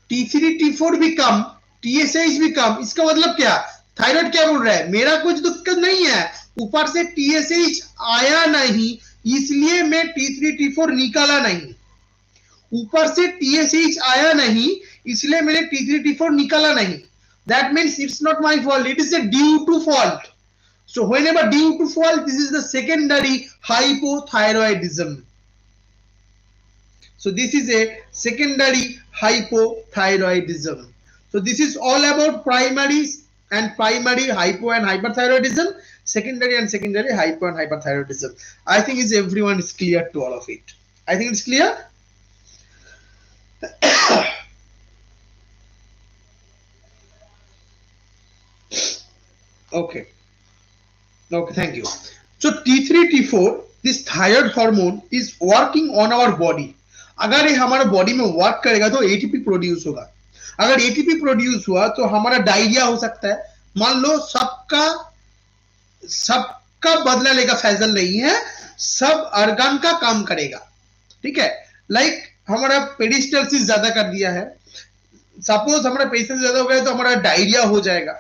Speaker 1: T3 T4 become, TSH become, इसका मतलब क्या, thyroid क्या बोल रहा है, मेरा कुछ दिक्कत नहीं है, ऊपर से TSH आया नहीं इसलिए मैं T3 T4 निकाला नहीं, ऊपर से TSH आया नहीं इसलिए मैंने T3 T4 निकाला नहीं, that means it's not my fault, it is a due to fault. So whenever due to fault, this is the secondary hypothyroidism. So this is a secondary hypothyroidism. So this is all about primaries and primary hypo and hyperthyroidism, secondary and secondary hypo and hyperthyroidism. I think is everyone is clear to all of it. I think it's clear. Okay. Okay, thank you. So T3 T4, this thyroid hormone is working on our body. अगर ये हमारे body में work करेगा तो ATP produce होगा, अगर ATP produce हुआ तो हमारा डायरिया हो सकता है, मान लो सबका बदला लेगा फैजल नहीं है, सब अर्गन का काम करेगा, ठीक है, लाइक हमारा पेरिस्टल्सिस ज्यादा कर दिया है, सपोज हमारा पेरिस्टल्सिस ज्यादा हो गया तो हमारा डायरिया हो जाएगा,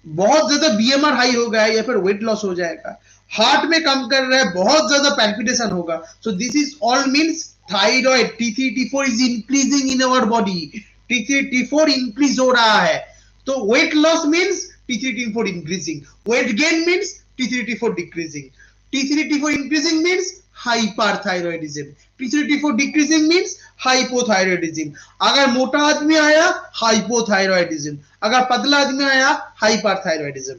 Speaker 1: बहुत ज्यादा बीएमआर हाई हो गया या फिर वेट लॉस हो जाएगा, हार्ट में कम कर रहा है, बहुत ज्यादा पैल्पिटेशन होगा, so this is all means thyroid T3 T4 is increasing in our body, T3 T4 increase हो रहा है, तो weight loss means T3 T4 increasing, weight gain means T3 T4 decreasing, T3 T4 increasing means hyperthyroidism, T3 T4 decreasing means hypothyroidism, अगर मोटा आदमी आया hypothyroidism, अगर पतला आदमी आया hyperthyroidism.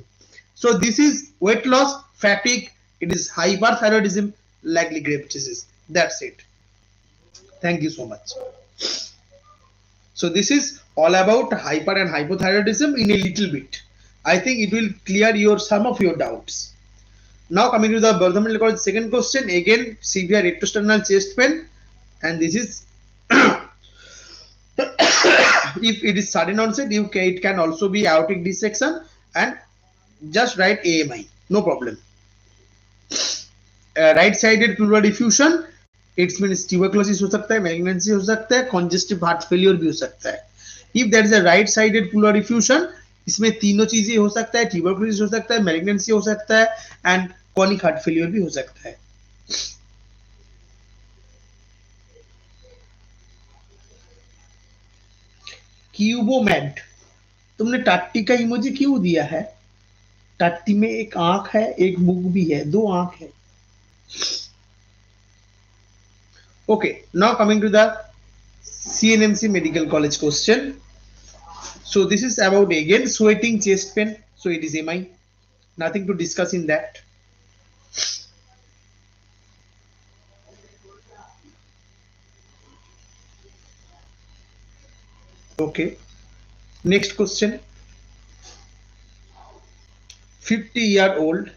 Speaker 1: So this is weight loss, fatigue, it is hyperthyroidism, likely grave disease. That's it. Thank you so much. So this is all about hyper and hypothyroidism in a little bit. I think it will clear your some of your doubts. Now coming to the abdominal college second question, again severe retrosternal chest pain, and this is if it is sudden onset, it can also be aortic dissection, and just write AMI, no problem. Right sided pleural effusion, it means tuberculosis हो सकता है, malignancy हो सकता है, congestive heart failure भी हो सकता है. If there is a right sided pleural effusion, इसमें तीनों चीजें हो सकता है, tuberculosis हो सकता है, malignancy हो सकता है, and chronic heart failure भी हो सकता है. क्यूबोमैड, तुमने टाट्टी का इमोजी क्यों दिया है? टाट्टी में एक आंख है, एक मुख भी है, दो आंख है. Okay, now coming to the CNMC Medical College question. So this is about again sweating chest pain. So it is MI. Nothing to discuss in that. Okay. Next question. 50-year-old.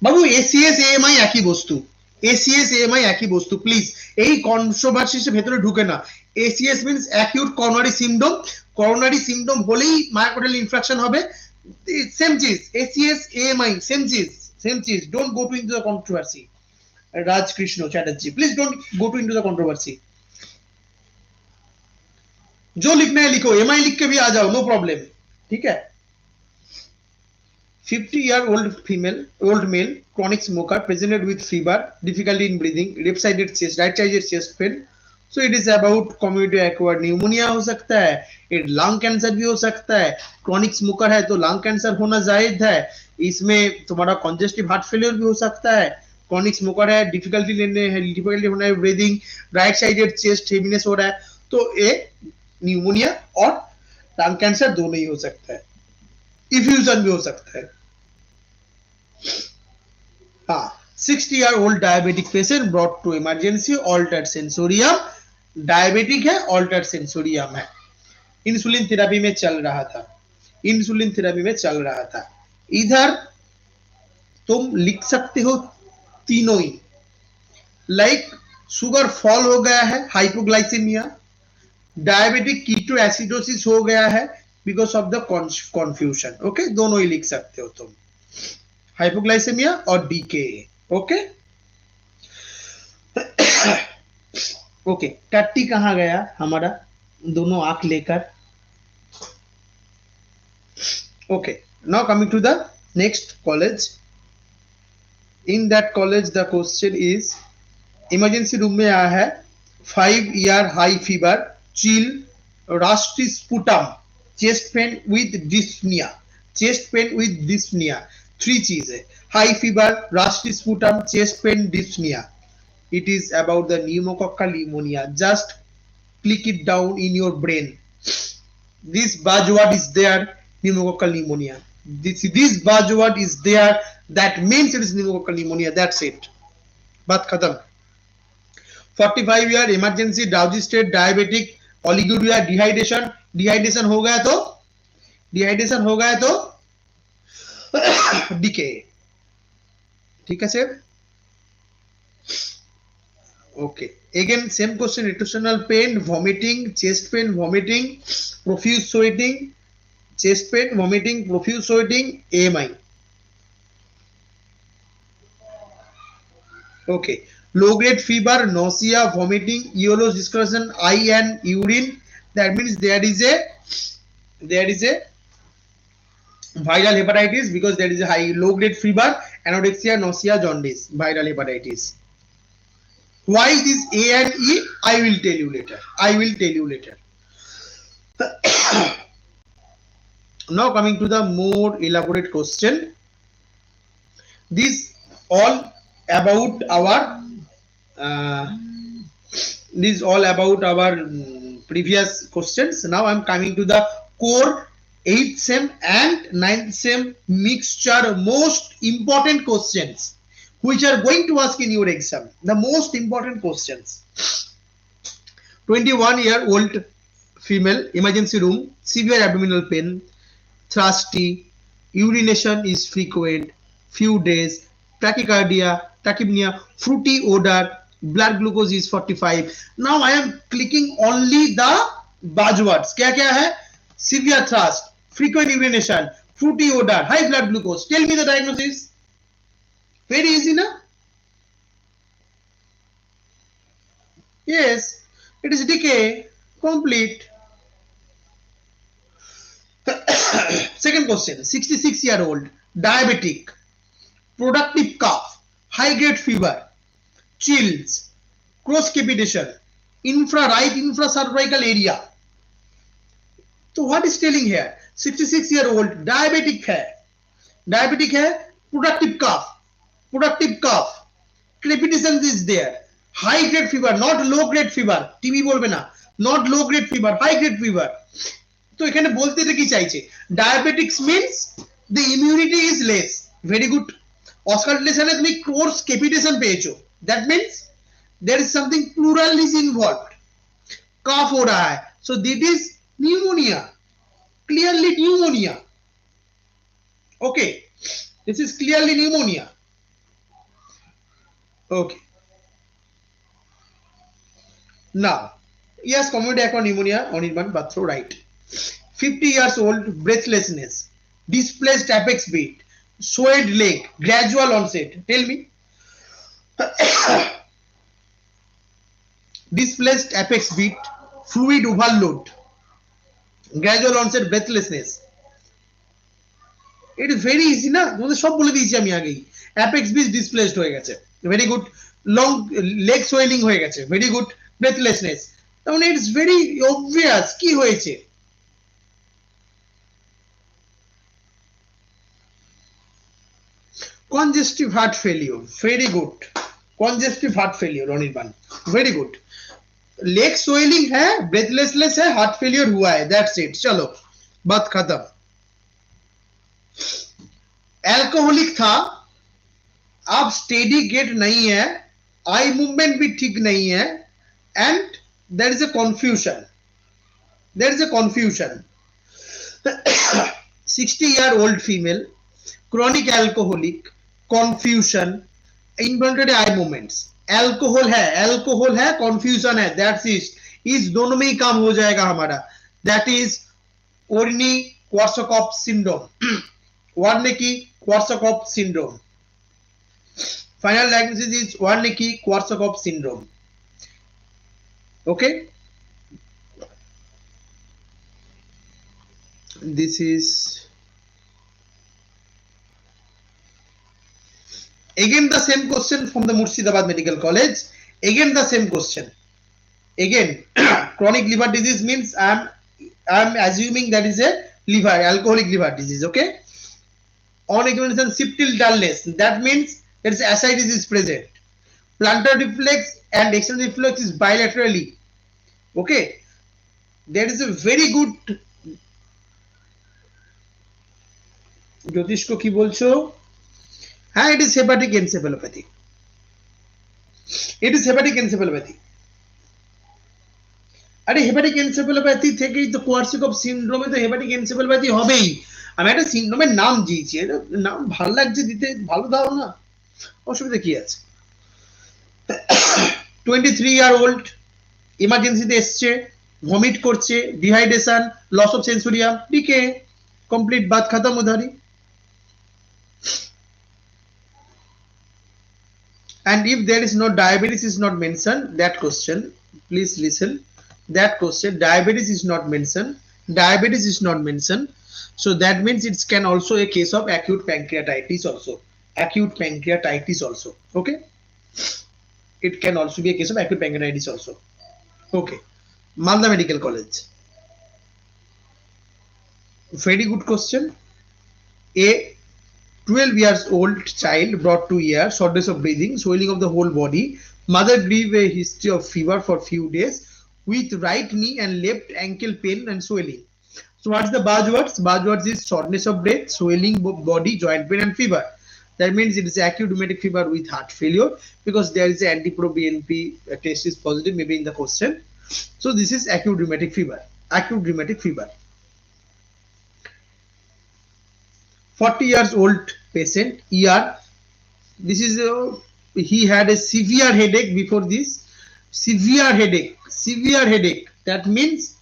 Speaker 1: Babu ACS AMI একই বস্তু, ACS AMI একই বস্তু, please এই কন্ট্রোভার্সির ভেতরে ঢুকে না. ACS means acute coronary symptom, coronary symptom হলেই myocardial infraction হবে, সেম চিজ, এসিএস এএমআই সেম চিজ, don't go to into the controversy. Rajkrishna Chatterjee, please don't go to into the controversy. जो लिखना है लिखो, एमआई लिख के भी आ जाओ, नो प्रॉब्लम, ठीक है. 50-year-old female, old male, chronic smoker, presented with fever, difficulty in breathing, left-sided chest, right-sided chest pain. So it is about community-acquired pneumonia हो सकता है, it lung cancer भी हो सकता है. chronic smoker है तो lung cancer होना जायज है, इसमें तुम्हारा congestive heart failure भी हो सकता है. chronic smoker है, difficulty होना है breathing, right-sided chest heaviness हो रहा है, तो ये pneumonia और lung cancer दोनों ही हो सकता है. इफ्यूजन भी हो सकता है. हाँ, 60-year-old diabetic patient brought to emergency, altered sensorium, diabetic है, ऑल्टर्ड सेंसोरियम है, इंसुलिन थेरेपी में चल रहा था, इंसुलिन थेरेपी में चल रहा था। इधर तुम लिख सकते हो तीनों ही, लाइक शुगर फॉल हो गया है, हाइपोग्लाइसेमिया, डायबिटिक कीटो एसिडोसिस हो गया है because of the confusion. Okay, दोनों ही लिख सकते हो तुम, हाइपोग्लाइसेमिया और डीके। ओके ओके, टट्टी कहाँ गया हमारा, दोनों आंख लेकर। Okay, now coming to the next college. In that college the question is, emergency room में आया है 5-year high fever, chill, rusty sputum, chest pain with dyspnoea, chest pain with dyspnoea, 3 चीज है, high fever, rusty sputum, chest pain, dyspnoea. It is about the pneumococcal pneumonia. Just click it down in your brain. This buzzword is there, pneumococcal pneumonia. This buzzword is there, that means it is pneumococcal pneumonia. That's it. बात खत्म। 45-year emergency, drowsy state, diabetic, oliguria, dehydration, dehydration हो गया तो, dehydration हो गया तो decay। ठीक है sir. Okay, again same question, rotational pain, vomiting, chest pain, vomiting, profuse sweating, chest pain, vomiting, profuse sweating, AMI. Okay, low grade fever, nausea, vomiting, yellowish discoloration, eye and urine. That means there is a viral hepatitis, because there is a high low grade fever, anorexia, nausea, jaundice, viral hepatitis. Why this A and E? I will tell you later. I will tell you later. Now coming to the more elaborate question. This all about our previous questions. Now I am coming to the core 8th sem and 9th sem mixture, most important questions which are going to ask in your exam. The most important questions. 21-year-old female, emergency room, severe abdominal pain, thirsty, urination is frequent, few days, tachycardia, tachypnea, fruity odor, blood glucose is 45. Now I am clicking only the buzzwords. क्या क्या है? Severe thirst, frequent urination, fruity odor, high blood glucose. Tell me the diagnosis. Very easy, na? Yes, it is decay, complete. Second question, 66-year-old, diabetic, productive cough, high grade fever, chills, cross capitation, right infracervical area. So what is telling here? 66-year-old diabetic है, productive cough, crepitation is there, high grade fever, not low grade fever, TB बोलबे ना, not low grade fever, high grade fever। तो এখানে বলতে কি চাইছে, diabetics means the immunity is less, very good। অস্কারলেশনে তুমি course capitation পেয়েছো, that means there is something plural is involved, cough हो रहा है, so that is pneumonia, clearly pneumonia। okay, this is clearly pneumonia। okay, now yes, common pneumonia on in one bathroom, right। 50 years old, breathlessness, displaced apex beat, swelled leg, gradual onset, tell me। displaced apex beat, fluid overload, gradual onset breathlessness। it is very easy না, তোমাদের সব বলে দিয়েছি আমি আগেই। Apex beach displaced হয়ে গেছে, very good. Long leg swelling হয়ে গেছে, ভেরি গুড। ব্রেথলেসনেস, তার মানে ইটস ভেরি অবভিয়াস কি হয়েছে। congestive heart failure, very good। congestive heart failure Anirban, very good। Leg swelling है, ब्रेथलेसनेस है, हार्ट फेलियर हुआ है, दैट्स इट। चलो बात खत्म। एल्कोहलिक था, आप स्टेडी गेट नहीं है, आई मूवमेंट भी ठीक नहीं है, and there is a confusion, there is a confusion. 60-year-old female, chronic alcoholic, confusion, involuntary eye movements. Alcohol है, confusion है, that's it. इस दोनों में ही काम हो जाएगा हमारा. That is Wernicke-Korsakoff syndrome. Wernicke-Korsakoff syndrome. Final diagnosis is Wernicke-Korsakoff syndrome. Okay. This is again the same question from the Murshidabad Medical College. Again the same question. Again, chronic liver disease means I'm assuming that is a alcoholic liver disease. Okay. On examination, septal dullness. That means there is ascites is present. Plantar reflex and external reflex is bilaterally. Okay. There is a very good. ज्योतिष को की बोलছো? हाँ, it is hepatic encephalopathy. It is hepatic encephalopathy. আরে hepatic encephalopathy থেকেই তো কোয়ার্সাকফ সিনড্রোমে তো hepatic encephalopathy হবেই. আমি একটা সিনড্রোমের নাম দিয়েছি, এটা নাম ভালো লাগছে দিতে, ভালো দাও না, অসুবিধা কি আছে? 23-year-old ইমার্জেন্সিতে এসছে, ভমিট করছে, dehydration, loss of sensorium, DK, complete বাত খতম উধারি. And if there is no diabetes is not mentioned, that question, please listen. That question, diabetes is not mentioned. Diabetes is not mentioned. So that means it can also a case of acute pancreatitis also. Acute pancreatitis also. Okay. It can also be a case of acute pancreatitis also. Okay. Malda Medical College. Very good question. A 12-year-old child brought to ER, shortness of breathing, swelling of the whole body. Mother gave a history of fever for few days with right knee and left ankle pain and swelling. So what's the buzzwords? Buzzwords is shortness of breath, swelling body, joint pain and fever. That means it is acute rheumatic fever with heart failure, because there is an anti-pro-BNP test is positive maybe in the question. So this is acute rheumatic fever. Acute rheumatic fever. 40-year-old patient, ER. This is he had a severe headache before this. Severe headache. That means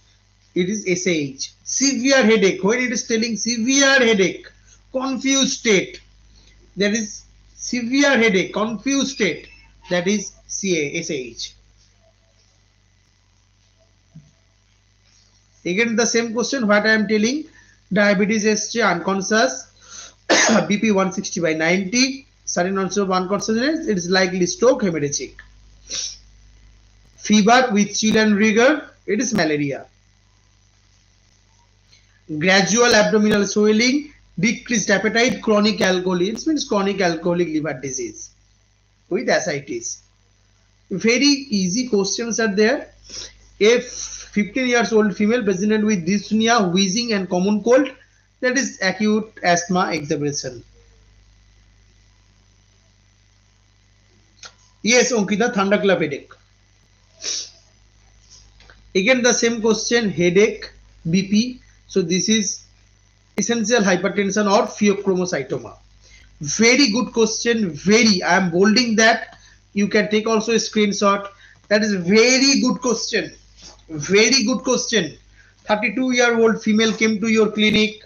Speaker 1: it is SAH. Severe headache. When it is telling severe headache, confused state, that is severe headache, confused state, that is SAH. Again the same question, what I am telling, diabetes SC, unconscious, BP 160/90, sudden onset of unconsciousness, it is likely stroke, hemorrhagic. Fever with chill and rigor, it is malaria. Gradual abdominal swelling, decreased appetite, chronic alcoholism, means chronic alcoholic liver disease with ascites. Very easy questions are there. If 15-year-old female presented with dyspnea, wheezing and common cold, that is acute asthma exacerbation. Yes, Ankita, thunderclap headache. Again the same question, headache, BP. So this is essential hypertension or pheochromocytoma. Very good question, very. I am bolding that. You can take also a screenshot. That is very good question. Very good question. 32-year-old female came to your clinic.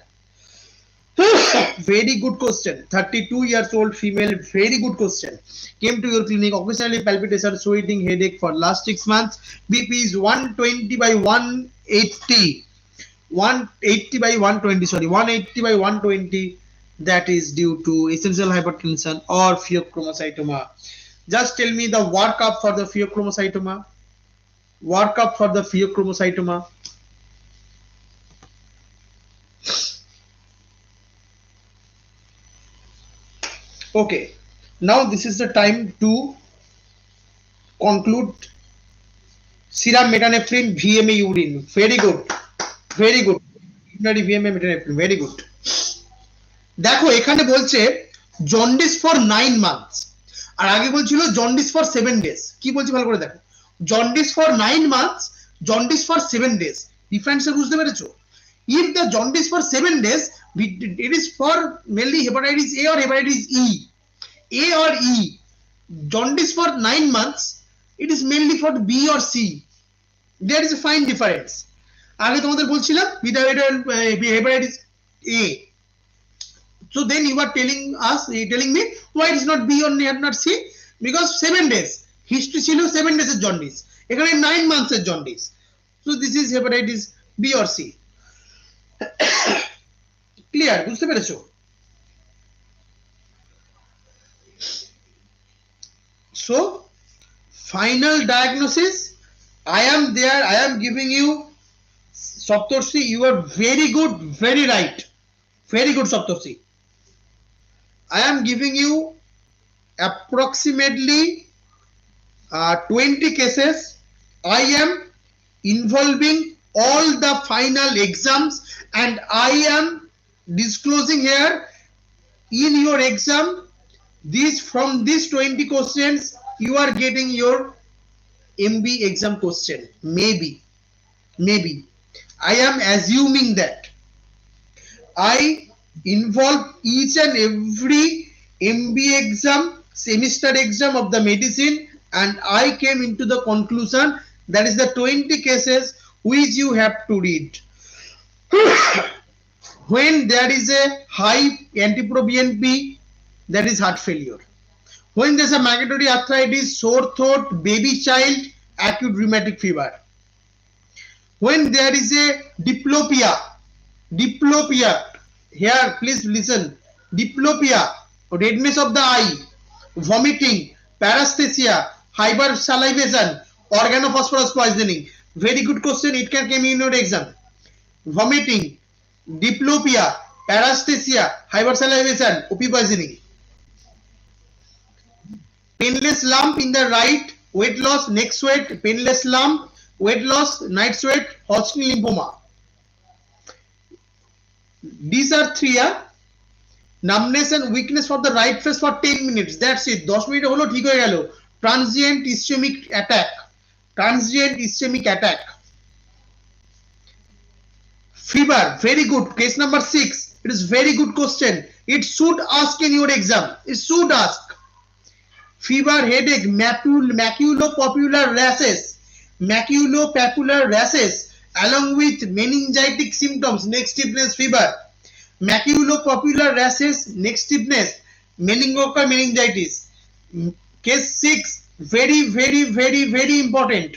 Speaker 1: Very good question. 32-year-old female, very good question. Came to your clinic, occasionally palpitation, sweating, headache for last 6 months. BP is 180/120. 180/120, sorry, 180/120. That is due to essential hypertension or pheochromocytoma. Just tell me the workup for the pheochromocytoma. Workup for the pheochromocytoma. Okay, now this is the time to conclude. Serum metanephrine, VMA urine, very good, VMA metanephrine, very good. দেখো এখানে বলছে jaundice for 9 months, আর আগে বলছিল jaundice for 7 days. কি বলছি ভালো করে দেখো, jaundice for 9 months, jaundice for 7 days, difference বুঝতে পেরেছো? If the jaundice for 7 days, it is for mainly hepatitis A or hepatitis E. A or E. Jaundice for 9 months, it is mainly for B or C. There is a fine difference. আগে তোমাদের বলছিলাম hepatitis A. So then you are telling me why it is not B or not C? Because 7 days. History ছিল 7 days এর jaundice. এখানে 9 months এর jaundice. So this is hepatitis B or C. Clear, বুঝতে পেরেছো? So final diagnosis, I am there, I am giving you Saptarshi, you are very good, very right, very good Saptarshi. I am giving you approximately 20 cases. I am involving all the final exams and I am disclosing here in your exam, from these 20 questions you are getting your MB exam question, maybe I am assuming that I involve each and every MB exam, semester exam of the medicine, and I came into the conclusion that is the 20 cases which you have to read. When there is a high anti-pro-BNP, that is heart failure. When there is a migratory arthritis, sore throat, baby child, acute rheumatic fever. When there is a diplopia, here please listen, diplopia, redness of the eye, vomiting, paresthesia, hypersalivation, organophosphorus poisoning. Very good question, it can come in your exam. Vomiting, diplopia, paresthesia, hypersalivation, OP poisoning. Painless lump in the right, weight loss, neck sweat, painless lump, weight loss, night sweat, Hodgkin lymphoma. These are 3. Numbness and weakness for the right face for 10 minutes. That's it. 10 minute হলো ঠিক হয়ে গেল। Transient ischemic attack. Fever, very good. Case number 6. It is very good question. It should ask in your exam. It should ask. Fever, headache, maculopapular rashes, along with meningitic symptoms, neck stiffness, fever. Maculopapular rashes, neck stiffness, meningococcal meningitis. Case 6, very important.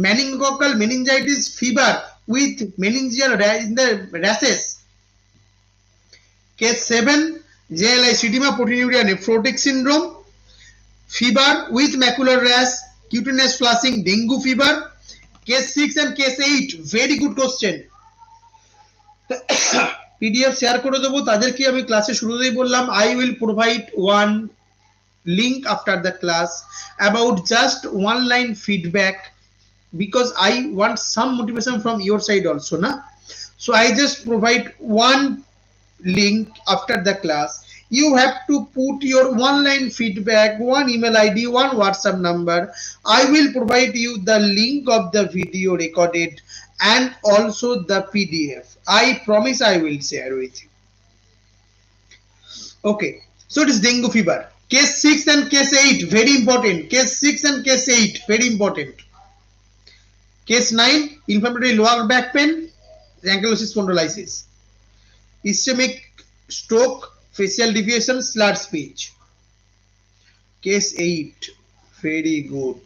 Speaker 1: Meningococcal meningitis, fever with meningeal rashes. Case 7, JLI edema, proteinuria, nephrotic syndrome, fever with macular rash, cutaneous flushing, dengue fever. Case 6 and case 8, very good question. PDF share করে দেবো তাদেরকে আমি ক্লাসে শুরুতেই বললাম I will provide one link after the class about just one line feedback because I want some motivation from your side also, na? So I just provide one link after the class. You have to put your one line feedback, one email ID, one WhatsApp number. I will provide you the link of the video recorded and also the PDF. I promise I will share with you. Okay, so it is dengue fever. Case 6 and case 8, very important. Case 6 and case 8, very important. Case 9, inflammatory lower back pain, ankylosis spondylosis. Ischemic stroke, facial deviation, slurred speech. Case 8, very good.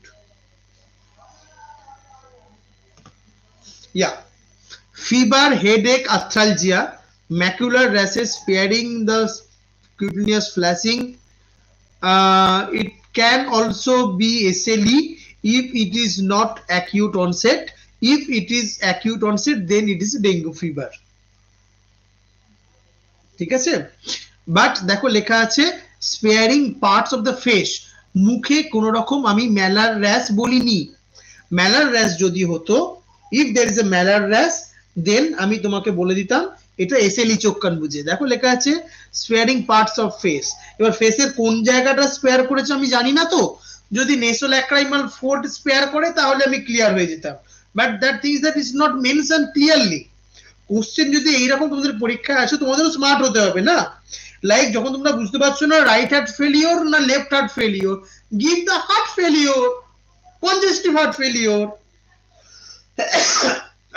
Speaker 1: Yeah, fever, headache, arthralgia, macular rashes sparing the cutaneous flashing. It can also be SLE if it is not acute onset. If it is acute onset, then it is dengue fever. ঠিক আছে, but দেখো লেখা আছে sparing parts of the face, মুখে কোন রকম আমি ম্যালার rash বলিনি। ম্যালার র্যাশ যদি হতো, if there is a malar rash, then আমি তোমাকে বলে দিতাম এটা এসএলই চোখ কান বুঝে। দেখো লেখা আছে স্পেয়ারিং পার্টস অফ ফেস। এবার ফেসের কোন জায়গাটা স্পেয়ার করেছে আমি জানি না, তো যদি নেসোল্যাক্রাইমাল ফোর্ড স্পেয়ার করে তাহলে আমি ক্লিয়ার হয়ে যেতাম, but that things that is not mention clearly. Question যদি এইরকম তোমাদের পরীক্ষায় আসে তোমাদেরও স্মার্ট হতে হবে না। লাইক যখন তোমরা বুঝতে পারছো না রাইট হার্ট ফেলিওর না left heart failure, give the heart failure, congestive heart failure.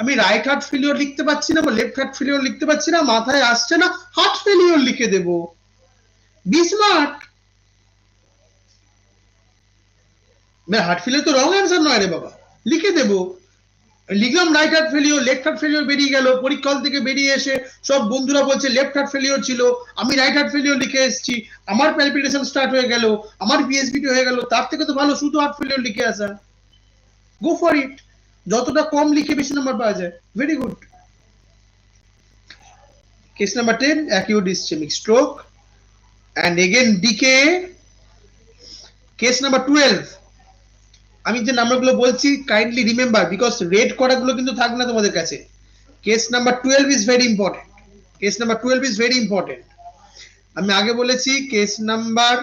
Speaker 1: আমি রাইট হার্ট ফেলিওর লিখতে পাচ্ছি না বা লেফট হার্ট ফেলিওর লিখতে পাচ্ছি না, মাথায় আসছে না, হার্ট ফেলিওর লিখে দেব। Be smart. হার্ট ফেলিওর তো রং অ্যান্সার নয় রে বাবা, লিখে দেব। লিখলাম right heart failure, left heart failure বেরিয়ে গেল, পরীক্ষা থেকে বেরিয়ে এসে সব বন্ধুরা বলছে লেফট হার্ট ফেলিওর ছিল, আমি রাইট হার্ট ফেলিওর লিখে এসেছি, আমার প্যালপিটেশন স্টার্ট হয়ে গেল, আমার পিএসবিটি হয়ে গেল, তার থেকে তো ভালো শুধু হার্ট ফেলিওর লিখে আসা। গো ফর ইট, যতটা কম লিখে বেশি নাম্বার পাওয়া যায়। Very good. Case number 10, acute ischemic stroke, and again decay. Case number 12, আমি যে নাম্বারগুলো বলছি কাইন্ডলি রিমেম্বার, বিকজ রেড করাগুলো কিন্তু থাকবে না তোমাদের কাছে। Case number 12 is very important. Case number 12 is very important. আমি আগে বলেছি কেস নাম্বার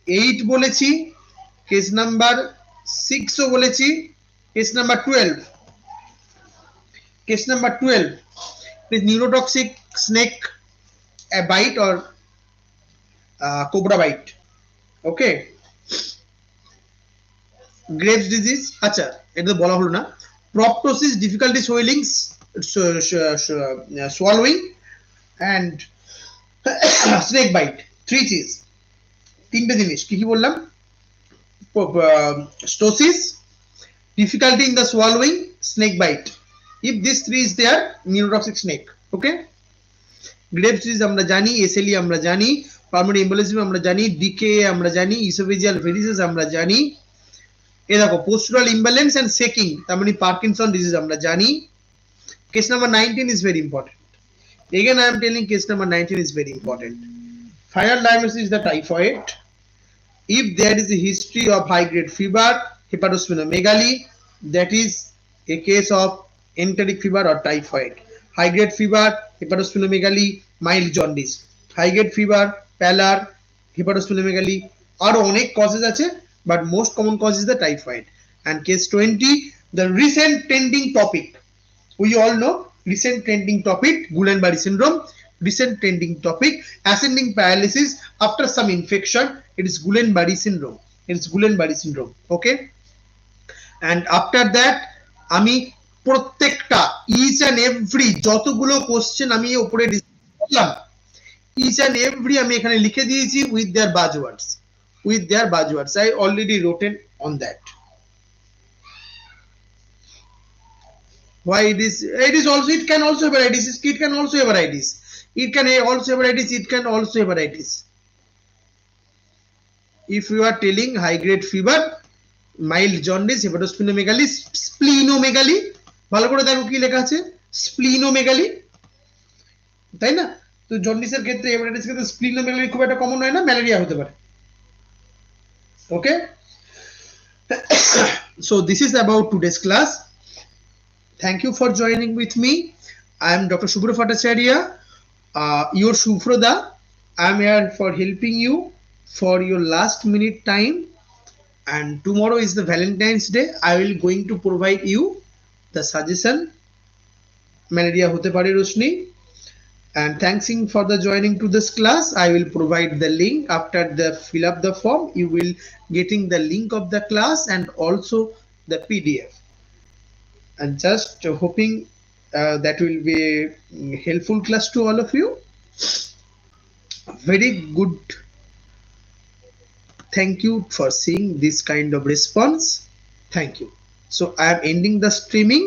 Speaker 1: 8 বলেছি, কেস নাম্বার 6 ও বলেছি, case number 12। Case number 12 is neurotoxic snake bite or cobra bite. Okay, Graves disease, আচ্ছা এটা তো বলা হলো না। proptosis, difficulty swallowing, swallowing and snake bite, three cheese, তিনটে জিনিস কি কি বললাম? stosis, difficulty in the swallowing, snake bite. If these three is there, neurotoxic snake. Okay, Graves disease আমরা জানি, SLE আমরা জানি, pulmonary embolism আমরা জানি, decay আমরা জানি, esophageal varices আমরা জানি। এ দেখো postural imbalance and shaking, তার মানে পার্কিনসন ডিজিজ আমরা জানি। Case number 19 is very important. Again I am telling case number 19 is very important. Final diagnosis is the typhoid. If there is a history of high grade fever, hepatosplenomegaly, that is a case of enteric fever or typhoid. High grade fever, hepatosplenomegaly, mild jaundice. High grade fever, pallor, hepatosplenomegaly, আরো অনেক causes আছে, but most common cause is the typhoid. And case 20, the recent trending topic, we all know recent trending topic, Guillain-Barré syndrome. Recent trending topic, ascending paralysis after some infection, it is Guillain-Barré syndrome. It is Guillain-Barré syndrome. Okay, and after that আমি প্রত্যেকটা each and every যতগুলো question আমি উপরে দিলাম each and every আমি এখানে লিখে দিয়েছি with their buzzwords. With their buzzwords, I already written on that. Why it is also, it can also hepatitis, it can also hepatitis, it can also hepatitis, it can also hepatitis. If you are telling high grade fever, mild jaundice, hepatosplenomegaly, splenomegaly, ভালো করে দেখো কি লেখা আছে, splenomegaly, তাই না? তো জন্ডিসের ক্ষেত্রে হেপাটাইটিস ক্ষেত্রে splenomegaly খুব একটা কমন হয় না, ম্যালেরিয়া হতে পারে। Okay, so this is about today's class. Thank you for joining with me. I am Dr. Subhra Bhattacharya, your Sufroda. I am here for helping you for your last minute time, and tomorrow is the Valentine's Day. I will going to provide you the suggestion malaria hote pare Roshni, and thanks for the joining to this class. I will provide the link after the fill up the form. You will getting the link of the class and also the PDF, and just hoping that will be a helpful class to all of you. Very good. Thank you for seeing this kind of response. Thank you. So I am ending the streaming.